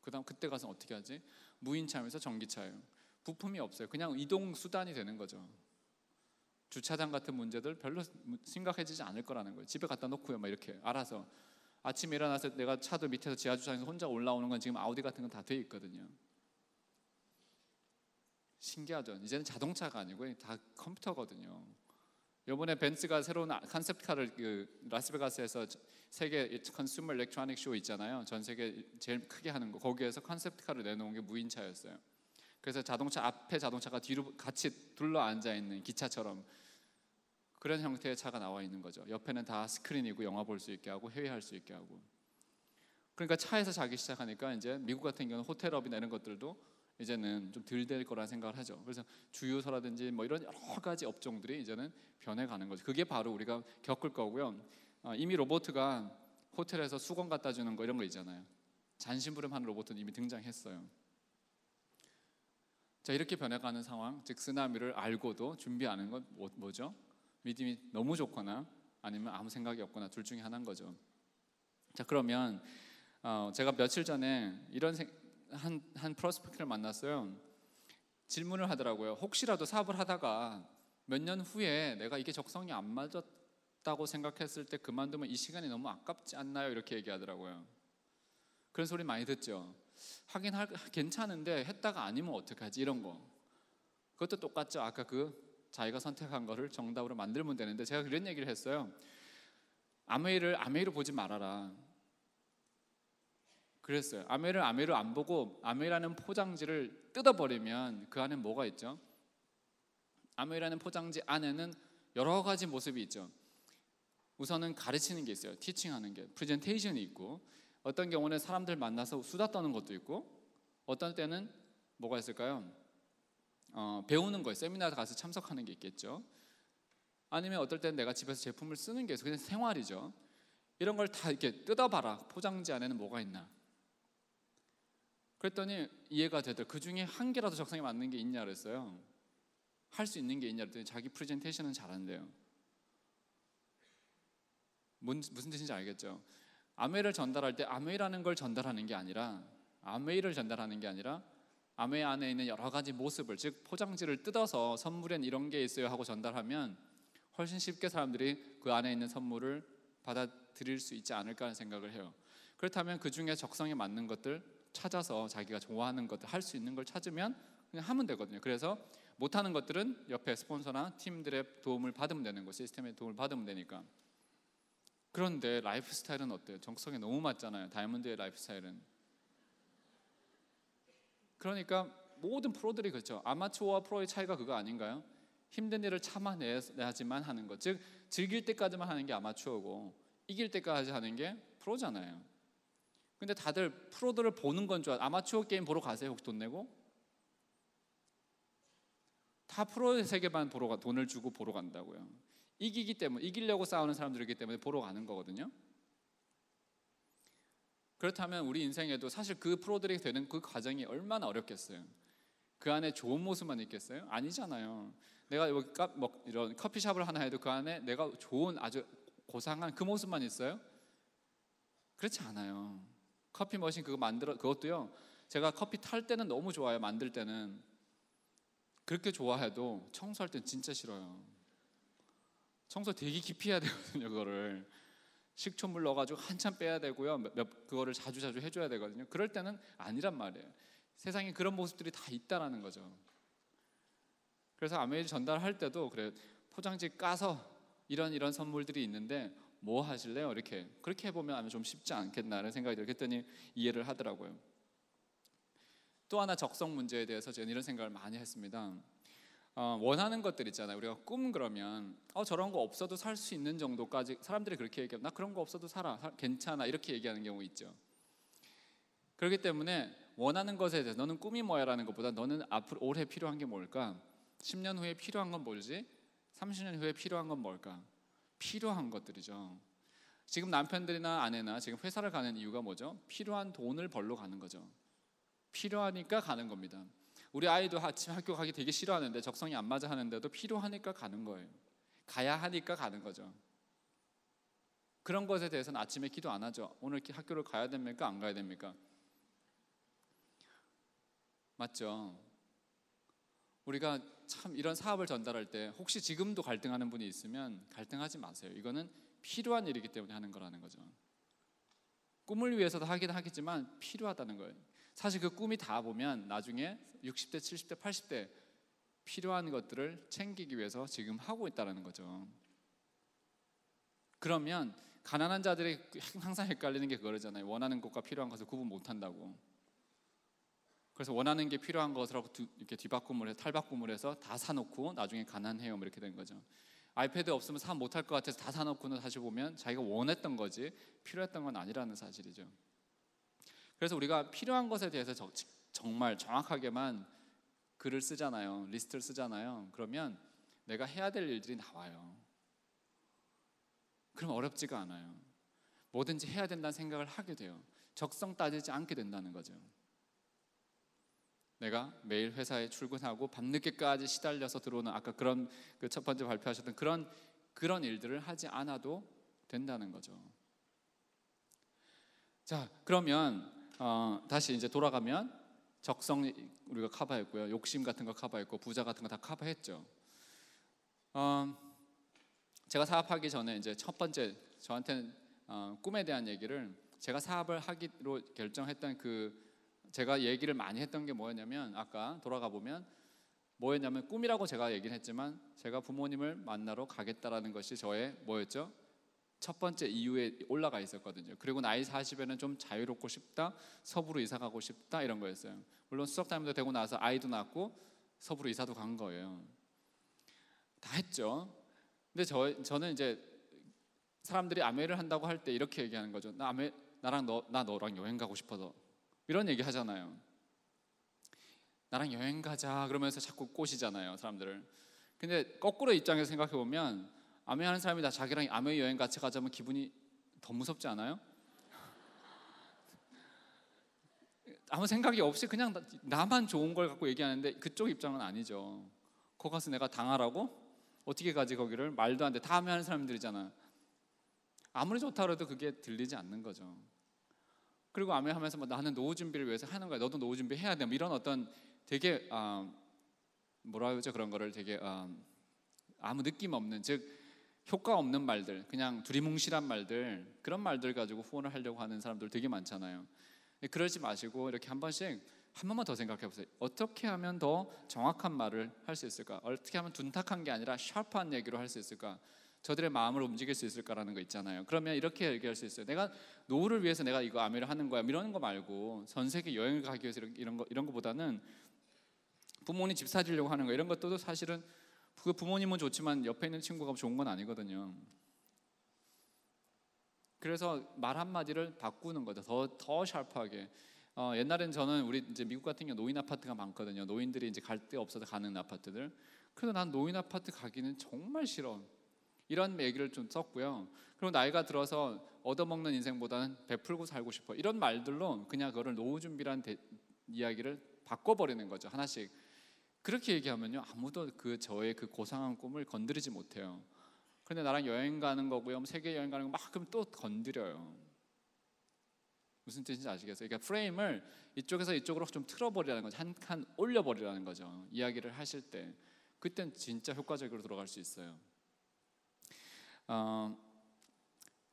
그다음 그때 가서 어떻게 하지? 무인차면서 전기차예요. 부품이 없어요. 그냥 이동 수단이 되는 거죠. 주차장 같은 문제들 별로 심각해지지 않을 거라는 거예요. 집에 갖다 놓고요, 막 이렇게 알아서. 아침에 일어나서 내가 차도 밑에서 지하 주차장에서 혼자 올라오는 건 지금 아우디 같은 건 다 돼 있거든요. 신기하죠. 이제는 자동차가 아니고 다 컴퓨터거든요. 이번에 벤츠가 새로운 컨셉카를 라스베가스에서 세계 컨슈머 일렉트로닉 쇼 있잖아요. 전 세계 제일 크게 하는 거. 거기에서 컨셉카를 내놓은 게 무인차였어요. 그래서 앞에 자동차가 뒤로 같이 둘러 앉아 있는 기차처럼 그런 형태의 차가 나와 있는 거죠. 옆에는 다 스크린이고 영화 볼 수 있게 하고 회의할 수 있게 하고. 그러니까 차에서 자기 시작하니까 이제 미국 같은 경우는 호텔업이나 이런 것들도 이제는 좀 덜 될 거라는 생각을 하죠. 그래서 주유소라든지 뭐 이런 여러 가지 업종들이 이제는 변해가는 거죠. 그게 바로 우리가 겪을 거고요. 이미 로봇가 호텔에서 수건 갖다 주는 거 이런 거 있잖아요. 잔심부름하는 로봇은 이미 등장했어요. 자, 이렇게 변해가는 상황, 즉 쓰나미를 알고도 준비 안 하는 건 뭐죠? 믿음이 너무 좋거나 아니면 아무 생각이 없거나 둘 중에 하나인 거죠. 자, 그러면 제가 며칠 전에 이런 한 프로스펙트를 만났어요. 질문을 하더라고요. 혹시라도 사업을 하다가 몇 년 후에 내가 이게 적성이 안 맞았다고 생각했을 때 그만두면 이 시간이 너무 아깝지 않나요? 이렇게 얘기하더라고요. 그런 소리 많이 듣죠. 하긴 괜찮은데 했다가 아니면 어떡하지? 이런 거. 그것도 똑같죠. 아까 자기가 선택한 거를 정답으로 만들면 되는데, 제가 그런 얘기를 했어요. 아메이로 보지 말아라. 그랬어요. 아메이를 안 보고 아메이라는 포장지를 뜯어버리면 그 안에 뭐가 있죠? 아메이라는 포장지 안에는 여러 가지 모습이 있죠. 우선은 가르치는 게 있어요. 티칭하는 게, 프레젠테이션이 있고, 어떤 경우는 사람들 만나서 수다 떠는 것도 있고, 어떤 때는 뭐가 있을까요? 배우는 거예요. 세미나 가서 참석하는 게 있겠죠. 아니면 어떨 때는 내가 집에서 제품을 쓰는 게 있어요. 그냥 생활이죠. 이런 걸 다 이렇게 뜯어봐라. 포장지 안에는 뭐가 있나. 그랬더니 이해가 되더라고요. 그 중에 한 개라도 적성에 맞는 게 있냐 그랬어요. 할 수 있는 게 있냐 그랬더니 자기 프레젠테이션은 잘한대요. 무슨 뜻인지 알겠죠? 아메이를 전달할 때 아메이라는 걸 전달하는 게 아니라, 아메이를 전달하는 게 아니라 아메이 안에 있는 여러 가지 모습을, 즉 포장지를 뜯어서 선물엔 이런 게 있어요 하고 전달하면 훨씬 쉽게 사람들이 그 안에 있는 선물을 받아들일 수 있지 않을까 하는 생각을 해요. 그렇다면 그 중에 적성에 맞는 것들 찾아서 자기가 좋아하는 것들, 할 수 있는 걸 찾으면 그냥 하면 되거든요. 그래서 못하는 것들은 옆에 스폰서나 팀들의 도움을 받으면 되는 거, 시스템의 도움을 받으면 되니까. 그런데 라이프 스타일은 어때요? 적성에 너무 맞잖아요. 다이아몬드의 라이프 스타일은. 그러니까 모든 프로들이 그렇죠. 아마추어와 프로의 차이가 그거 아닌가요? 힘든 일을 참아내야지만 하는 것, 즉 즐길 때까지만 하는 게 아마추어고 이길 때까지 하는 게 프로잖아요. 근데 다들 프로들을 보는 건 줄 아마추어 게임 보러 가세요? 혹시 돈 내고? 다 프로의 세계만 보러 돈을 주고 보러 간다고요. 이기기 때문에, 이기려고 싸우는 사람들이기 때문에 보러 가는 거거든요. 그렇다면 우리 인생에도 사실 그 프로들이 되는 그 과정이 얼마나 어렵겠어요. 그 안에 좋은 모습만 있겠어요? 아니잖아요. 내가 여기 이런 커피숍을 하나 해도 그 안에 내가 좋은 아주 고상한 그 모습만 있어요? 그렇지 않아요. 커피 머신 그것도요. 제가 커피 탈 때는 너무 좋아요. 만들 때는. 그렇게 좋아해도 청소할 땐 진짜 싫어요. 청소 되게 깊이 해야 되거든요. 그거를 식초물 넣어가지고 한참 빼야 되고요. 그거를 자주 해줘야 되거든요. 그럴 때는 아니란 말이에요. 세상에 그런 모습들이 다 있다라는 거죠. 그래서 아메이즈 전달할 때도 그래, 포장지 까서 이런 선물들이 있는데 뭐 하실래요? 이렇게 그렇게 해보면 아마 좀 쉽지 않겠나라는 생각이 들어요. 그랬더니 이해를 하더라고요. 또 하나 적성 문제에 대해서 저는 이런 생각을 많이 했습니다. 원하는 것들 있잖아요. 우리가 꿈 그러면 저런 거 없어도 살 수 있는 정도까지 사람들이 그렇게 얘기해요. 나 그런 거 없어도 괜찮아 이렇게 얘기하는 경우 있죠. 그렇기 때문에 원하는 것에 대해서 너는 꿈이 뭐야 라는 것보다 너는 앞으로 올해 필요한 게 뭘까? 10년 후에 필요한 건 뭘지? 30년 후에 필요한 건 뭘까? 필요한 것들이죠. 지금 남편들이나 아내나 지금 회사를 가는 이유가 뭐죠? 필요한 돈을 벌러 가는 거죠. 필요하니까 가는 겁니다. 우리 아이도 아침 학교 가기 되게 싫어하는데 적성이 안 맞아 하는데도 필요하니까 가는 거예요. 가야 하니까 가는 거죠. 그런 것에 대해서는 아침에 기도 안 하죠. 오늘 학교를 가야 됩니까? 안 가야 됩니까? 맞죠? 우리가 참 이런 사업을 전달할 때 혹시 지금도 갈등하는 분이 있으면 갈등하지 마세요. 이거는 필요한 일이기 때문에 하는 거라는 거죠. 꿈을 위해서도 하긴 하겠지만 필요하다는 거예요. 사실 그 꿈이 다 보면 나중에 60대, 70대, 80대 필요한 것들을 챙기기 위해서 지금 하고 있다는 거죠. 그러면 가난한 자들이 항상 헷갈리는 게 그거잖아요. 원하는 것과 필요한 것을 구분 못한다고. 그래서 원하는 게 필요한 것을 이렇게 뒤바꿈을 해서 탈바꿈을 해서 다 사놓고 나중에 가난해요 이렇게 된 거죠. 아이패드 없으면 사 못할 것 같아서 다 사놓고는 다시 보면 자기가 원했던 거지 필요했던 건 아니라는 사실이죠. 그래서 우리가 필요한 것에 대해서 정말 정확하게만 글을 쓰잖아요. 리스트를 쓰잖아요. 그러면 내가 해야 될 일들이 나와요. 그럼 어렵지가 않아요. 뭐든지 해야 된다는 생각을 하게 돼요. 적성 따지지 않게 된다는 거죠. 내가 매일 회사에 출근하고 밤늦게까지 시달려서 들어오는 아까 그런 그 첫 번째 발표하셨던 그런 일들을 하지 않아도 된다는 거죠. 자, 그러면 다시 이제 돌아가면 적성 우리가 커버했고요. 욕심 같은 거 커버했고 부자 같은 거 다 커버했죠. 제가 사업하기 전에 이제 첫 번째 저한테는 꿈에 대한 얘기를 제가 사업을 하기로 결정했던 제가 얘기를 많이 했던 게 뭐였냐면 아까 돌아가 보면 뭐였냐면 꿈이라고 제가 얘기를 했지만 제가 부모님을 만나러 가겠다라는 것이 저의 뭐였죠? 첫 번째 이유에 올라가 있었거든요. 그리고 나이 40에는 좀 자유롭고 싶다, 서부로 이사 가고 싶다 이런 거였어요. 물론 수석 타임도 되고 나서 아이도 낳고 서부로 이사도 간 거예요. 다 했죠. 근데 저는 이제 사람들이 아메를 한다고 할 때 이렇게 얘기하는 거죠. 너랑 여행 가고 싶어서 이런 얘기 하잖아요. 나랑 여행 가자 그러면서 자꾸 꼬시잖아요, 사람들을. 근데 거꾸로 입장에서 생각해 보면 아메 하는 사람이 자기랑 아메 여행 같이 가자면 기분이 더 무섭지 않아요? 아무 생각이 없이 그냥 나만 좋은 걸 갖고 얘기하는데 그쪽 입장은 아니죠. 거기 가서 내가 당하라고? 어떻게 가지 거기를? 말도 안 돼. 다 아메 하는 사람들이잖아. 아무리 좋다 그래도 그게 들리지 않는 거죠. 그리고 아메 하면서 나는 노후 준비를 위해서 하는 거야. 너도 노후 준비 해야 돼. 이런 어떤 되게 뭐라 그러죠? 그런 거를 되게 아무 느낌 없는 즉 효과 없는 말들, 그냥 두리뭉실한 말들, 그런 말들 가지고 후원을 하려고 하는 사람들 되게 많잖아요. 그러지 마시고 이렇게 한 번만 더 생각해 보세요. 어떻게 하면 더 정확한 말을 할 수 있을까? 어떻게 하면 둔탁한 게 아니라 샤프한 얘기로 할 수 있을까? 저들의 마음을 움직일 수 있을까라는 거 있잖아요. 그러면 이렇게 얘기할 수 있어요. 내가 노후를 위해서 내가 이거 아메를 하는 거야, 이런 거 말고 전 세계 여행을 가기 위해서 이런 거보다는 부모님 집 사주려고 하는 거, 이런 것도 사실은 그 부모님은 좋지만 옆에 있는 친구가 좋은 건 아니거든요. 그래서 말 한마디를 바꾸는 거죠. 더 샤프하게. 옛날엔 저는 우리 이제 미국 같은 경우 노인 아파트가 많거든요. 노인들이 이제 갈 데 없어서 가는 아파트들. 그래서 난 노인 아파트 가기는 정말 싫어. 이런 얘기를 좀 썼고요. 그리고 나이가 들어서 얻어먹는 인생보다는 베풀고 살고 싶어. 이런 말들로 그냥 그거를 노후 준비란 이야기를 바꿔버리는 거죠. 하나씩. 그렇게 얘기하면요, 아무도 저의 그 고상한 꿈을 건드리지 못해요. 근데 나랑 여행 가는 거고요, 세계 여행 가는 거 막 그럼 또 건드려요. 무슨 뜻인지 아시겠어요? 그러니까 프레임을 이쪽에서 이쪽으로 좀 틀어버리라는 거죠. 한 칸 올려버리라는 거죠. 이야기를 하실 때 그땐 진짜 효과적으로 들어갈 수 있어요.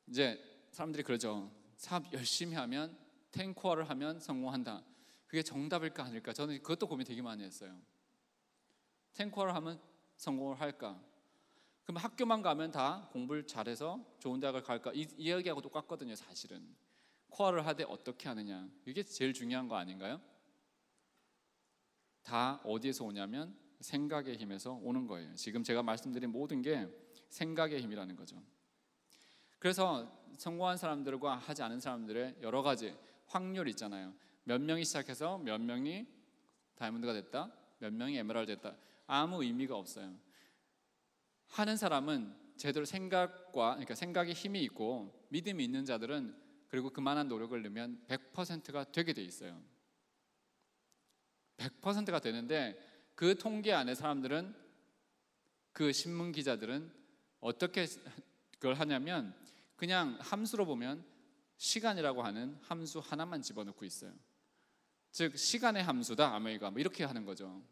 이제 사람들이 그러죠. 사업 열심히 하면 10코어를 하면 성공한다. 그게 정답일까 아닐까? 저는 그것도 고민 되게 많이 했어요. 10코어를 하면 성공을 할까? 그럼 학교만 가면 다 공부를 잘해서 좋은 대학을 갈까? 이 이야기하고 똑같거든요. 사실은 코어를 하되 어떻게 하느냐, 이게 제일 중요한 거 아닌가요? 다 어디에서 오냐면 생각의 힘에서 오는 거예요. 지금 제가 말씀드린 모든 게 생각의 힘이라는 거죠. 그래서 성공한 사람들과 하지 않은 사람들의 여러 가지 확률 있잖아요. 몇 명이 시작해서 몇 명이 다이아몬드가 됐다, 몇 명이 에메랄드 됐다. 아무 의미가 없어요. 하는 사람은 제대로 그러니까 생각에 힘이 있고 믿음이 있는 자들은, 그리고 그만한 노력을 넣으면 100%가 되게 돼 있어요. 100%가 되는데 그 통계 안에 사람들은, 그 신문 기자들은 어떻게 그걸 하냐면 그냥 함수로 보면 시간이라고 하는 함수 하나만 집어넣고 있어요. 즉 시간의 함수다 아메이가 뭐 이렇게 하는 거죠.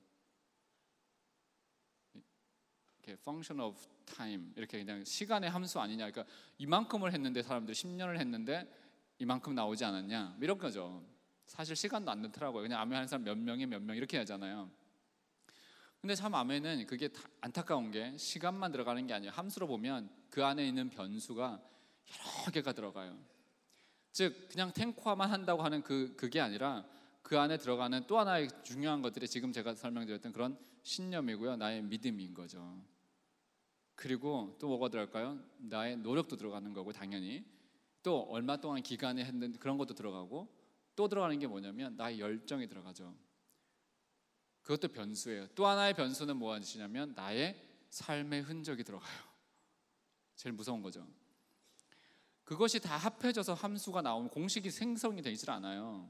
이렇게 function of time, 이렇게 그냥 시간의 함수 아니냐. 그러니까 이만큼을 했는데 사람들이 10년을 했는데 이만큼 나오지 않았냐, 이런 거죠. 사실 시간도 안 넣더라고요. 그냥 아메 하는 사람 몇 명에 몇 명 이렇게 하잖아요. 근데 참 아메는 그게 안타까운 게 시간만 들어가는 게 아니에요. 함수로 보면 그 안에 있는 변수가 여러 개가 들어가요. 즉 그냥 탱코어만 한다고 하는 그게 아니라 그 안에 들어가는 또 하나의 중요한 것들이 지금 제가 설명드렸던 그런 신념이고요, 나의 믿음인 거죠. 그리고 또 뭐가 들어갈까요? 나의 노력도 들어가는 거고, 당연히 또 얼마 동안 기간에 했는 그런 것도 들어가고, 또 들어가는 게 뭐냐면 나의 열정이 들어가죠. 그것도 변수예요. 또 하나의 변수는 무엇이냐면 나의 삶의 흔적이 들어가요. 제일 무서운 거죠. 그것이 다 합해져서 함수가 나오면 공식이 생성이 되질 않아요.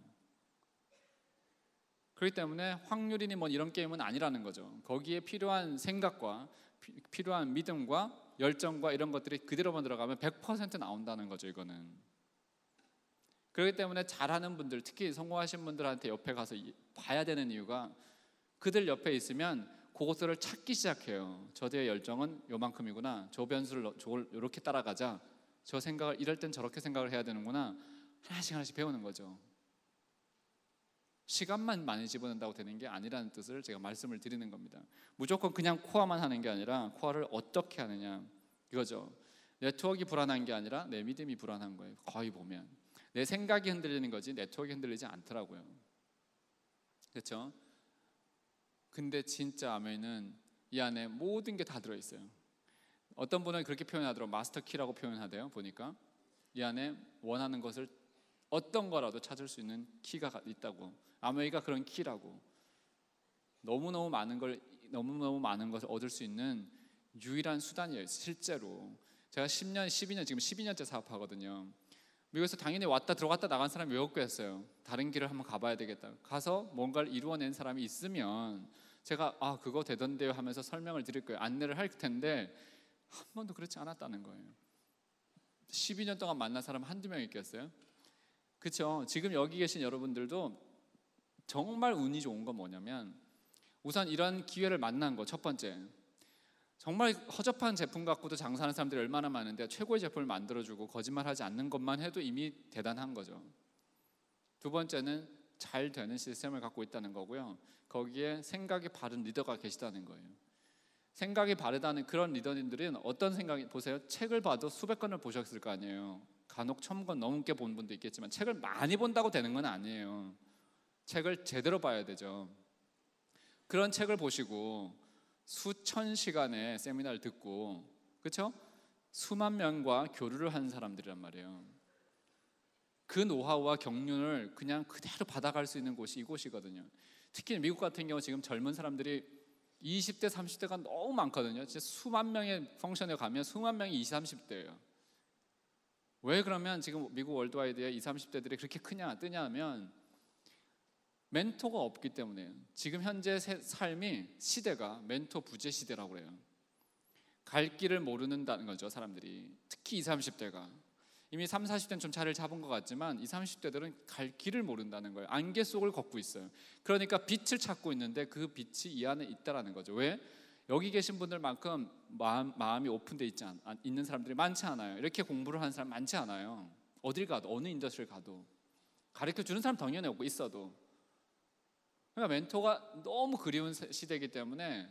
그렇기 때문에 확률이니 뭐 이런 게임은 아니라는 거죠. 거기에 필요한 생각과 필요한 믿음과 열정과 이런 것들이 그대로만 들어가면 100% 나온다는 거죠. 이거는. 그렇기 때문에 잘하는 분들, 특히 성공하신 분들한테 옆에 가서 봐야 되는 이유가, 그들 옆에 있으면 그것들을 찾기 시작해요. 저들의 열정은 요만큼이구나, 저 변수를 저걸 이렇게 따라가자, 저 생각을 이럴 땐 저렇게 생각을 해야 되는구나, 하나씩 배우는 거죠. 시간만 많이 집어넣는다고 되는 게 아니라는 뜻을 제가 말씀을 드리는 겁니다. 무조건 그냥 코어만 하는 게 아니라 코어를 어떻게 하느냐, 이거죠. 네트워크가 불안한 게 아니라 내 믿음이 불안한 거예요. 거의 보면 내 생각이 흔들리는 거지 네트워크가 흔들리지 않더라고요. 그렇죠? 근데 진짜 아멘은 이 안에 모든 게 다 들어있어요. 어떤 분은 그렇게 표현하더라고요. 마스터 키라고 표현하대요. 보니까 이 안에 원하는 것을 어떤 거라도 찾을 수 있는 키가 있다고. 아메이가 그런 키라고. 너무너무 많은 것을 얻을 수 있는 유일한 수단이에요. 실제로 제가 10년, 12년, 지금 12년째 사업하거든요. 미국에서 당연히 왔다 들어갔다 나간 사람이 왜 없겠어요. 다른 길을 한번 가봐야 되겠다. 가서 뭔가를 이루어낸 사람이 있으면 제가 그거 되던데요 하면서 설명을 드릴 거예요. 안내를 할 텐데 한 번도 그렇지 않았다는 거예요. 12년 동안 만난 사람 한두 명 있겠어요? 그렇죠? 지금 여기 계신 여러분들도 정말 운이 좋은 건 뭐냐면, 우선 이런 기회를 만난 거 첫 번째, 정말 허접한 제품 갖고도 장사하는 사람들이 얼마나 많은데 최고의 제품을 만들어주고 거짓말하지 않는 것만 해도 이미 대단한 거죠. 두 번째는 잘 되는 시스템을 갖고 있다는 거고요. 거기에 생각이 바른 리더가 계시다는 거예요. 생각이 바르다는 그런 리더님들은 어떤 생각이, 보세요. 책을 봐도 수백 권을 보셨을 거 아니에요. 간혹 1000권 넘게 본 분도 있겠지만 책을 많이 본다고 되는 건 아니에요. 책을 제대로 봐야 되죠. 그런 책을 보시고 수천 시간의 세미나를 듣고, 그렇죠? 수만 명과 교류를 한 사람들이란 말이에요. 그 노하우와 경륜을 그냥 그대로 받아갈 수 있는 곳이 이곳이거든요. 특히 미국 같은 경우 지금 젊은 사람들이 20대, 30대가 너무 많거든요. 진짜 수만 명의 펑션에 가면 수만 명이 20, 30대예요. 왜 그러면 지금 미국 월드와이드에 20, 30대들이 그렇게 뜨냐 하면 멘토가 없기 때문에요. 지금 현재 삶이, 시대가 멘토 부재 시대라고 그래요. 갈 길을 모르는다는 거죠, 사람들이. 특히 20, 30대가. 이미 30, 40대는 좀 차를 잡은 것 같지만 20, 30대들은 갈 길을 모른다는 거예요. 안개 속을 걷고 있어요. 그러니까 빛을 찾고 있는데 그 빛이 이 안에 있다라는 거죠. 왜? 여기 계신 분들만큼 마음이 오픈되어 있는 사람들이 많지 않아요. 이렇게 공부를 하는 사람 많지 않아요. 어딜 가도, 어느 인더스트리를 가도. 가르쳐주는 사람 당연히 없고 있어도. 그러니까 멘토가 너무 그리운 시대이기 때문에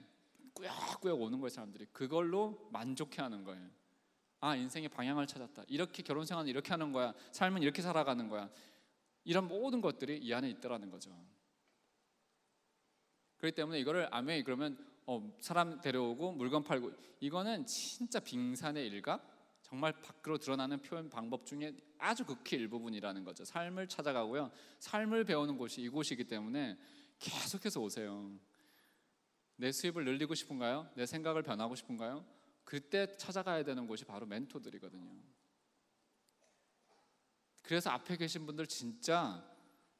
꾸역꾸역 오는 거예요, 사람들이. 그걸로 만족해하는 거예요. 아, 인생의 방향을 찾았다. 이렇게 결혼 생활은 이렇게 하는 거야. 삶은 이렇게 살아가는 거야. 이런 모든 것들이 이 안에 있더라는 거죠. 그렇기 때문에 이거를 아메이 그러면 사람 데려오고 물건 팔고, 이거는 진짜 빙산의 일각, 정말 밖으로 드러나는 표현 방법 중에 아주 극히 일부분이라는 거죠. 삶을 찾아가고요. 삶을 배우는 곳이 이곳이기 때문에 계속해서 오세요. 내 수입을 늘리고 싶은가요? 내 생각을 변하고 싶은가요? 그때 찾아가야 되는 곳이 바로 멘토들이거든요. 그래서 앞에 계신 분들 진짜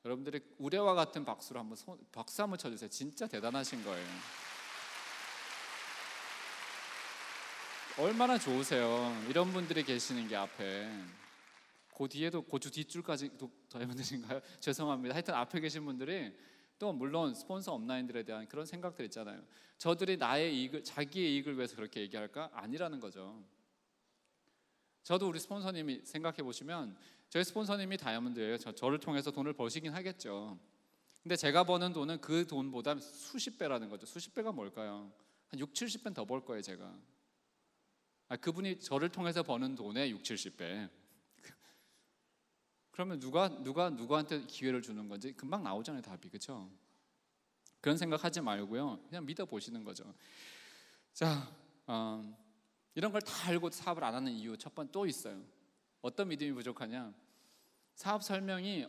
여러분들이 우레와 같은 박수로 박수 한번 쳐주세요. 진짜 대단하신 거예요. 얼마나 좋으세요. 이런 분들이 계시는 게 앞에. 그 뒤에도 고주 뒷줄까지도 더 해면 되신가요? 죄송합니다. 하여튼 앞에 계신 분들이 또 물론 스폰서 업라인들에 대한 그런 생각들 있잖아요. 저들이 나의 이익을, 자기의 이익을 위해서 그렇게 얘기할까? 아니라는 거죠. 저도 우리 스폰서님이 생각해 보시면 저희 스폰서님이 다이아몬드예요. 저를 통해서 돈을 버시긴 하겠죠. 근데 제가 버는 돈은 그 돈보다 수십 배라는 거죠. 수십 배가 뭘까요? 한 6, 70배는 더 벌 거예요, 제가. 그분이 저를 통해서 버는 돈의 6, 70배. 그러면 누가 누구한테 기회를 주는 건지 금방 나오잖아요, 답이. 그렇죠? 그런 생각하지 말고요, 그냥 믿어 보시는 거죠. 자, 이런 걸 다 알고 사업을 안 하는 이유 첫 번째 또 있어요. 어떤 믿음이 부족하냐? 사업 설명이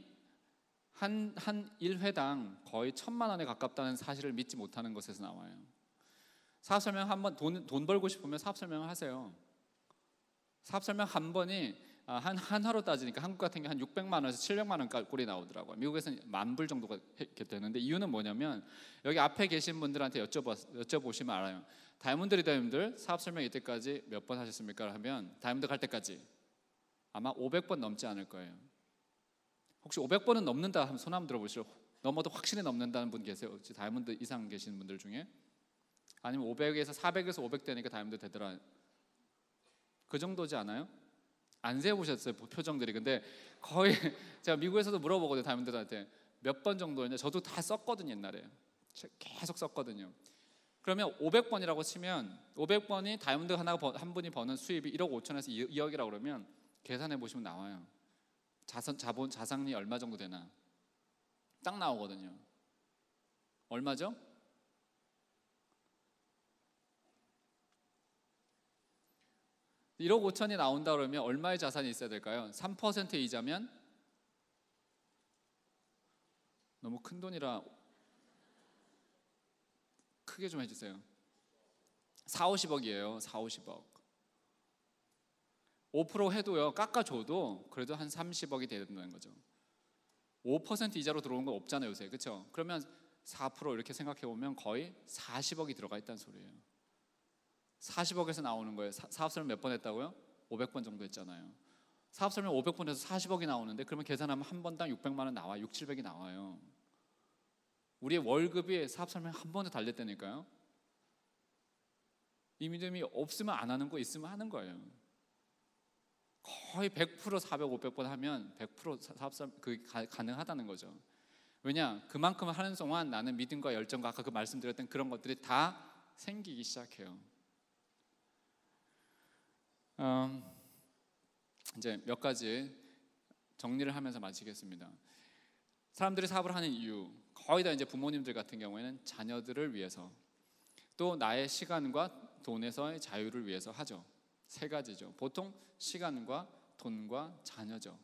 한 1회당 거의 1000만 원에 가깝다는 사실을 믿지 못하는 것에서 나와요. 사업 설명 한 번, 돈 벌고 싶으면 사업 설명을 하세요. 사업 설명 한 번이 한 하루 따지니까 한국 같은 게 한 600만 원에서 700만 원 꼴이 나오더라고요. 미국에서는 10,000불 정도가 이렇게 되는데, 이유는 뭐냐면 여기 앞에 계신 분들한테 여쭤보시면 알아요. 다이아몬드 리더님들 사업 설명 이때까지 몇 번 하셨습니까? 하면 다이아몬드 갈 때까지 아마 500번 넘지 않을 거예요. 혹시 500번은 넘는다 하면 손 한번 들어보시죠. 넘어도 확실히 넘는다는 분 계세요? 혹시 다이아몬드 이상 계시는 분들 중에? 아니면 500에서 400에서 500 되니까 다이아몬드 되더라, 그 정도지 않아요? 안 세보셨어요, 표정들이. 근데 거의 제가 미국에서도 물어보거든요, 다이아몬드들한테 몇 번 정도였냐. 저도 다 썼거든요, 옛날에. 계속 썼거든요. 그러면 500번이라고 치면 500번이 다이아몬드 한 분이 버는 수입이 1억 5천에서 2억이라고 그러면 계산해 보시면 나와요. 자산이 얼마 정도 되나 딱 나오거든요. 얼마죠? (1억 5천이) 나온다 그러면 얼마의 자산이 있어야 될까요? 3% 이자면 너무 큰 돈이라 크게 좀 해주세요. 4, 50억이에요. 4, 50억. 5% 해도요, 깎아줘도 그래도 한 30억이 돼야 된다는 거죠. 5% 이자로 들어오는 거 없잖아요, 요새. 그렇죠? 그러면 4% 이렇게 생각해 보면 거의 40억이 들어가 있다는 소리예요. 40억에서 나오는 거예요. 사업 설명 몇 번 했다고요? 500번 정도 했잖아요. 사업 설명 500번에서 40억이 나오는데, 그러면 계산하면 한 번당 600만 원 나와요. 6, 700이 나와요. 우리의 월급이 사업 설명 한 번에 달렸다니까요. 이 믿음이 없으면 안 하는 거, 있으면 하는 거예요. 거의 100% 400, 500번 하면 100% 사업 그게 가능하다는 거죠. 왜냐? 그만큼 하는 동안 나는 믿음과 열정과 아까 그 말씀드렸던 그런 것들이 다 생기기 시작해요. 이제 몇 가지 정리를 하면서 마치겠습니다. 사람들이 사업을 하는 이유, 거의 다 이제 부모님들 같은 경우에는 자녀들을 위해서, 또 나의 시간과 돈에서의 자유를 위해서 하죠. 세 가지죠. 보통 시간과 돈과 자녀죠.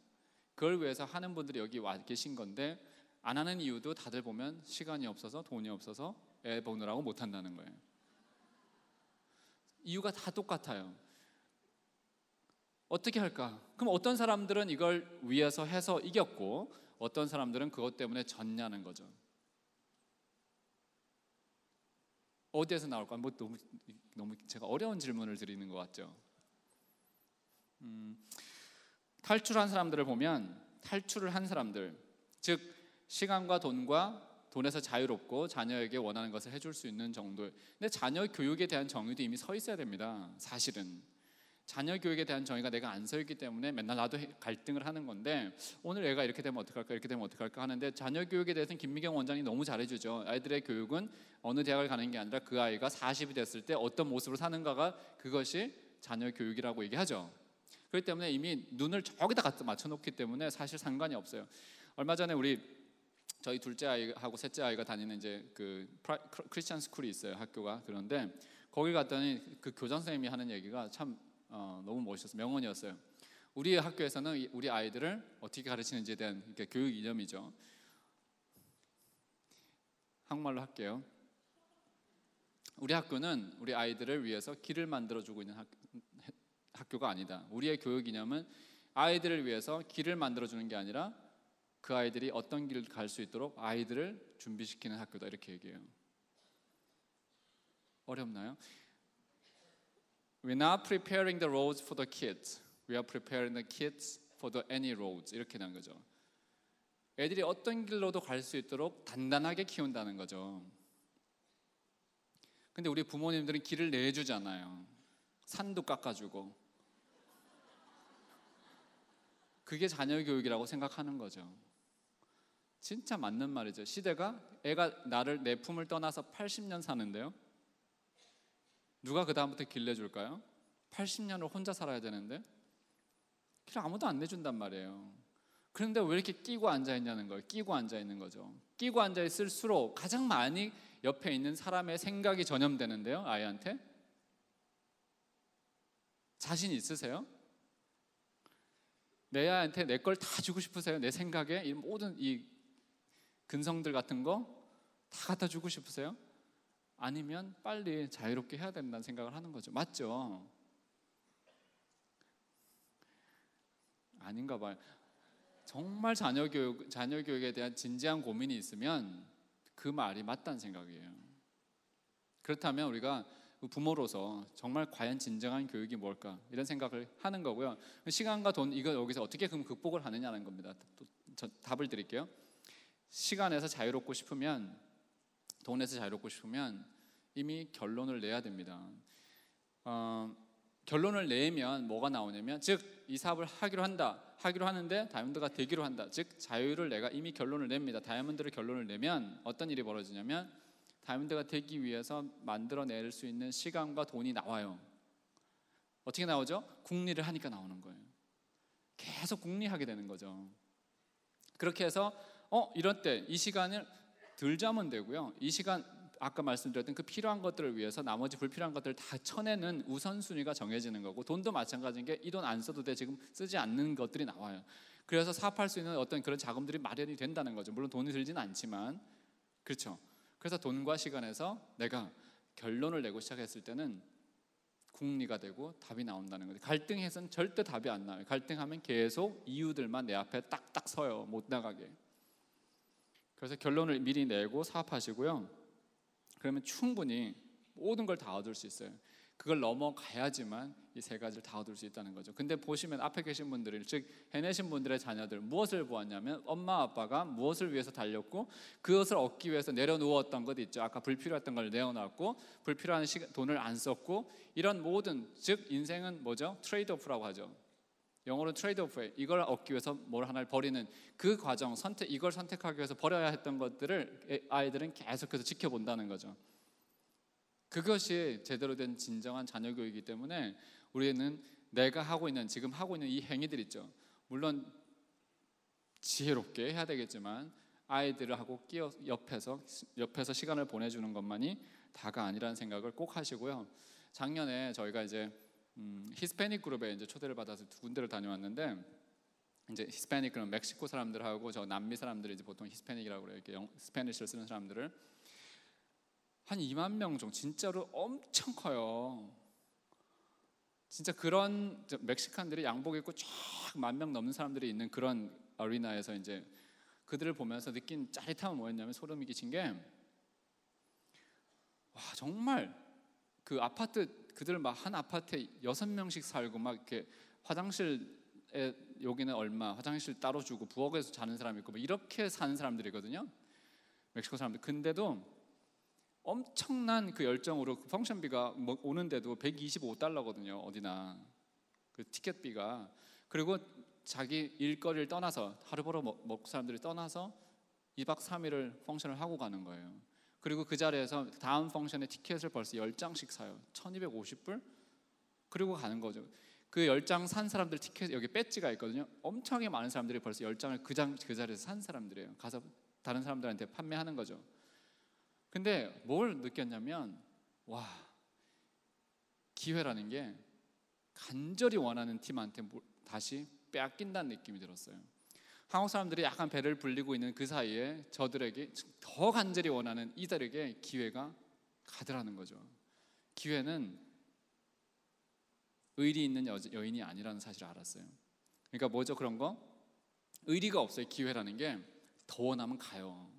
그걸 위해서 하는 분들이 여기 와 계신 건데, 안 하는 이유도 다들 보면 시간이 없어서, 돈이 없어서 애 보느라고 못 한다는 거예요. 이유가 다 똑같아요. 어떻게 할까? 그럼 어떤 사람들은 이걸 위해서 해서 이겼고, 어떤 사람들은 그것 때문에 졌냐는 거죠. 어디에서 나올까? 뭐 너무 제가 어려운 질문을 드리는 것 같죠. 탈출한 사람들을 보면, 탈출을 한 사람들, 즉 시간과 돈에서 자유롭고 자녀에게 원하는 것을 해줄 수 있는 정도. 근데 자녀 교육에 대한 정의도 이미 서 있어야 됩니다. 사실은 자녀 교육에 대한 정의가 내가 안 서 있기 때문에 맨날 나도 갈등을 하는 건데, 오늘 애가 이렇게 되면 어떡할까, 이렇게 되면 어떡할까 하는데, 자녀 교육에 대해서는 김미경 원장이 너무 잘해주죠. 아이들의 교육은 어느 대학을 가는 게 아니라 그 아이가 40이 됐을 때 어떤 모습으로 사는가가, 그것이 자녀 교육이라고 얘기하죠. 그렇기 때문에 이미 눈을 저기다 갖다 맞춰놓기 때문에 사실 상관이 없어요. 얼마 전에 저희 둘째 아이하고 셋째 아이가 다니는 이제 그 크리스찬 스쿨이 있어요, 학교가. 그런데 거기 갔더니 그 교장 선생님이 하는 얘기가 참 너무 멋있었어요. 명언이었어요. 우리 학교에서는 우리 아이들을 어떻게 가르치는지에 대한 교육 이념이죠. 한국말로 할게요. 우리 학교는 우리 아이들을 위해서 길을 만들어주고 있는 학교가 아니다. 우리의 교육 이념은 아이들을 위해서 길을 만들어주는 게 아니라 그 아이들이 어떤 길을 갈 수 있도록 아이들을 준비시키는 학교다, 이렇게 얘기해요. 어렵나요? We're not preparing the roads for the kids. We are preparing the kids for the any roads. 이렇게 된 거죠. 애들이 어떤 길로도 갈 수 있도록 단단하게 키운다는 거죠. 근데 우리 부모님들은 길을 내주잖아요. 산도 깎아주고. 그게 자녀 교육이라고 생각하는 거죠. 진짜 맞는 말이죠. 시대가, 애가 내 품을 떠나서 80년 사는데요, 누가 그 다음부터 길 내줄까요? 80년을 혼자 살아야 되는데 길 아무도 안 내준단 말이에요. 그런데 왜 이렇게 끼고 앉아있냐는 거예요. 끼고 앉아있는 거죠. 끼고 앉아있을수록 가장 많이 옆에 있는 사람의 생각이 전염되는데요, 아이한테. 자신 있으세요? 내 아이한테 내 걸 다 주고 싶으세요? 내 생각에 이 모든 이 근성들 같은 거 다 갖다 주고 싶으세요? 아니면 빨리 자유롭게 해야 된다는 생각을 하는 거죠. 맞죠? 아닌가 봐요. 정말 자녀 교육에 대한 진지한 고민이 있으면 그 말이 맞다는 생각이에요. 그렇다면 우리가 부모로서 정말 과연 진정한 교육이 뭘까, 이런 생각을 하는 거고요. 시간과 돈, 이거 여기서 어떻게 그럼 극복을 하느냐는 겁니다. 또 답을 드릴게요. 시간에서 자유롭고 싶으면, 돈에서 자유롭고 싶으면 이미 결론을 내야 됩니다. 결론을 내면 뭐가 나오냐면, 즉 이 사업을 하기로 하는데 다이아몬드가 되기로 한다. 즉 자유를 내가 이미 결론을 냅니다. 다이아몬드를 결론을 내면 어떤 일이 벌어지냐면, 다이아몬드가 되기 위해서 만들어낼 수 있는 시간과 돈이 나와요. 어떻게 나오죠? 궁리를 하니까 나오는 거예요. 계속 궁리하게 되는 거죠. 그렇게 해서 이럴 때 이 시간을 덜 자면 되고요, 이 시간 아까 말씀드렸던 그 필요한 것들을 위해서 나머지 불필요한 것들을 다 쳐내는 우선순위가 정해지는 거고, 돈도 마찬가지인 게 이 돈 안 써도 돼, 지금 쓰지 않는 것들이 나와요. 그래서 사업할 수 있는 어떤 그런 자금들이 마련이 된다는 거죠. 물론 돈이 들지는 않지만. 그렇죠. 그래서 돈과 시간에서 내가 결론을 내고 시작했을 때는 궁리가 되고 답이 나온다는 거죠. 갈등해서는 절대 답이 안 나와요. 갈등하면 계속 이유들만 내 앞에 딱딱 서요, 못 나가게. 그래서 결론을 미리 내고 사업하시고요, 그러면 충분히 모든 걸 다 얻을 수 있어요. 그걸 넘어가야지만 이 세 가지를 다 얻을 수 있다는 거죠. 근데 보시면 앞에 계신 분들, 즉 해내신 분들의 자녀들 무엇을 보았냐면 엄마 아빠가 무엇을 위해서 달렸고 그것을 얻기 위해서 내려놓았던 것 있죠. 아까 불필요했던 걸 내어놨고 불필요한 돈을 안 썼고 이런 모든, 즉 인생은 뭐죠? 트레이드오프라고 하죠. 영어로 트레이드오프에 이걸 얻기 위해서 뭘 하나를 버리는 그 과정, 이걸 선택하기 위해서 버려야 했던 것들을 아이들은 계속해서 지켜본다는 거죠. 그것이 제대로 된 진정한 자녀 교육이기 때문에 우리는 내가 지금 하고 있는 이 행위들 있죠. 물론 지혜롭게 해야 되겠지만 아이들하고 옆에서 시간을 보내주는 것만이 다가 아니라는 생각을 꼭 하시고요. 작년에 저희가 이제 히스패닉 그룹에 이제 초대를 받아서 2군데를 다녀왔는데, 이제 히스패닉은 멕시코 사람들하고 저 남미 사람들이 이제 보통 히스패닉이라고 그래요. 이렇게 스페니쉬를 쓰는 사람들을 한 2만 명 정도, 진짜로 엄청 커요. 진짜 그런 멕시칸들이 양복 입고 쫙 10,000명 넘는 사람들이 있는 그런 어리나에서 이제 그들을 보면서 느낀 짜릿함은 뭐였냐면, 소름이 끼친 게, 와 정말 그 아파트, 그들 막 한 아파트에 6명씩 살고 막 이렇게 화장실에 여기는 얼마, 화장실 따로 주고 부엌에서 자는 사람이 있고 뭐 이렇게 사는 사람들이거든요, 멕시코 사람들. 근데도 엄청난 그 열정으로 그 펑션비가 뭐 오는데도 $125거든요 어디나, 그 티켓비가. 그리고 자기 일거리를 떠나서, 하루 벌어 먹고 사람들이 떠나서 2박 3일을 펑션을 하고 가는 거예요. 그리고 그 자리에서 다음 펑션의 티켓을 벌써 10장씩 사요. $1,250. 그리고 가는 거죠. 그 10장 산 사람들 티켓, 여기 배지가 있거든요. 엄청나게 많은 사람들이 벌써 10장을 그 자리에서 산 사람들이에요. 가서 다른 사람들한테 판매하는 거죠. 근데 뭘 느꼈냐면, 와, 기회라는 게 간절히 원하는 팀한테 다시 빼앗긴다는 느낌이 들었어요. 한국 사람들이 약간 배를 불리고 있는 그 사이에 저들에게 더 간절히 원하는 이들에게 기회가 가더라는 거죠. 기회는 의리 있는 여인이 아니라는 사실을 알았어요. 그러니까 뭐죠 그런 거? 의리가 없어요. 기회라는 게 더 원하면 가요.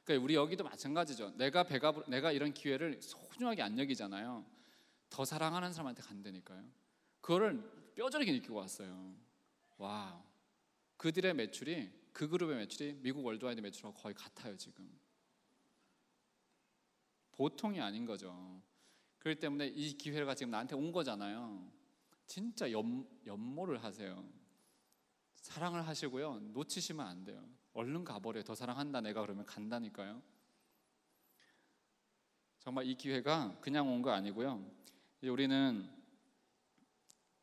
그러니까 우리 여기도 마찬가지죠. 내가 이런 기회를 소중하게 안 여기잖아요. 더 사랑하는 사람한테 간다니까요. 그거를 뼈저리게 느끼고 왔어요. 와, 그들의 매출이, 그 그룹의 매출이 미국 월드와이드 매출하고 거의 같아요 지금. 보통이 아닌 거죠. 그렇기 때문에 이 기회가 지금 나한테 온 거잖아요. 진짜 연모를 하세요. 사랑을 하시고요, 놓치시면 안 돼요. 얼른 가버려요. 더 사랑한다 내가 그러면 간다니까요. 정말 이 기회가 그냥 온 거 아니고요. 이제 우리는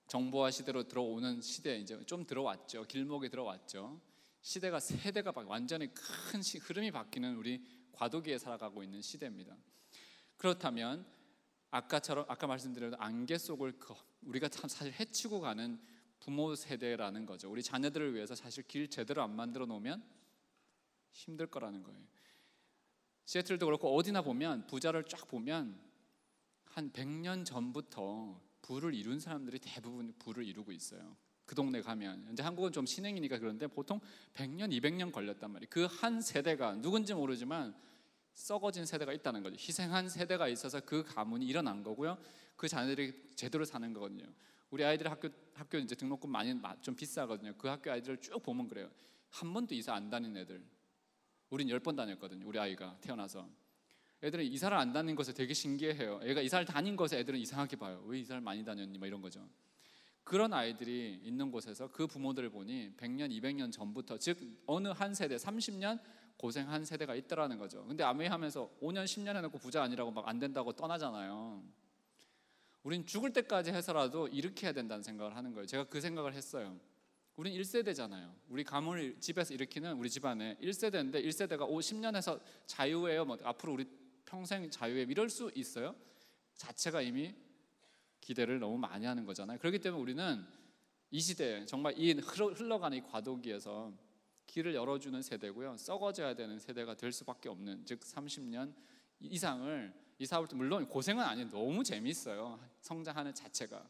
정보화 시대로 들어오는 시대에 이제 좀 들어왔죠. 길목에 들어왔죠. 시대가 세대가 완전히 큰 흐름이 바뀌는 우리 과도기에 살아가고 있는 시대입니다. 그렇다면 아까 말씀드린 안개 속을 우리가 참 사실 헤치고 가는 부모 세대라는 거죠. 우리 자녀들을 위해서 사실 길 제대로 안 만들어 놓으면 힘들 거라는 거예요. 시애틀도 그렇고 어디나 보면, 부자를 쫙 보면 한 100년 전부터 부를 이룬 사람들이 대부분 부를 이루고 있어요. 그 동네 가면. 이제 한국은 좀 신흥이니까 그런데 보통 100년, 200년 걸렸단 말이에요. 그 한 세대가 누군지 모르지만 썩어진 세대가 있다는 거죠. 희생한 세대가 있어서 그 가문이 일어난 거고요. 그 자녀들이 제대로 사는 거거든요. 우리 아이들 학교 이제 등록금 많이 좀 비싸거든요. 그 학교 아이들을 쭉 보면 그래요. 한 번도 이사 안 다닌 애들. 우린 10번 다녔거든요. 우리 아이가 태어나서. 애들은 이사를 안 다닌 것에 되게 신기해해요. 애가 이사를 다닌 것에 애들은 이상하게 봐요. 왜 이사를 많이 다녔니? 막 이런 거죠. 그런 아이들이 있는 곳에서 그 부모들을 보니 100년, 200년 전부터, 즉 어느 한 세대 30년 고생한 세대가 있더라는 거죠. 근데 아메이하면서 5년, 10년 해놓고 부자 아니라고 막 안 된다고 떠나잖아요. 우린 죽을 때까지 해서라도 이렇게 해야 된다는 생각을 하는 거예요. 제가 그 생각을 했어요. 우린 1세대잖아요. 우리 가문을 집에서 일으키는 우리 집안에 1세대인데 1세대가 50년에서 자유예요. 뭐 앞으로 우리 평생 자유예요. 이럴 수 있어요? 자체가 이미 기대를 너무 많이 하는 거잖아요. 그렇기 때문에 우리는 이 시대에 정말 이 흘러가는 이 과도기에서 길을 열어주는 세대고요. 썩어져야 되는 세대가 될 수밖에 없는, 즉 30년 이상을 이 사업을, 물론 고생은 아니에요. 너무 재밌어요. 성장하는 자체가.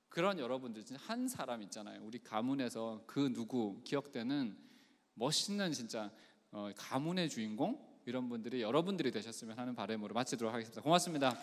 그런 여러분들, 진짜 한 사람 있잖아요. 우리 가문에서 그 누구 기억되는 멋있는 진짜 가문의 주인공, 이런 분들이 여러분들이 되셨으면 하는 바람으로 마치도록 하겠습니다. 고맙습니다.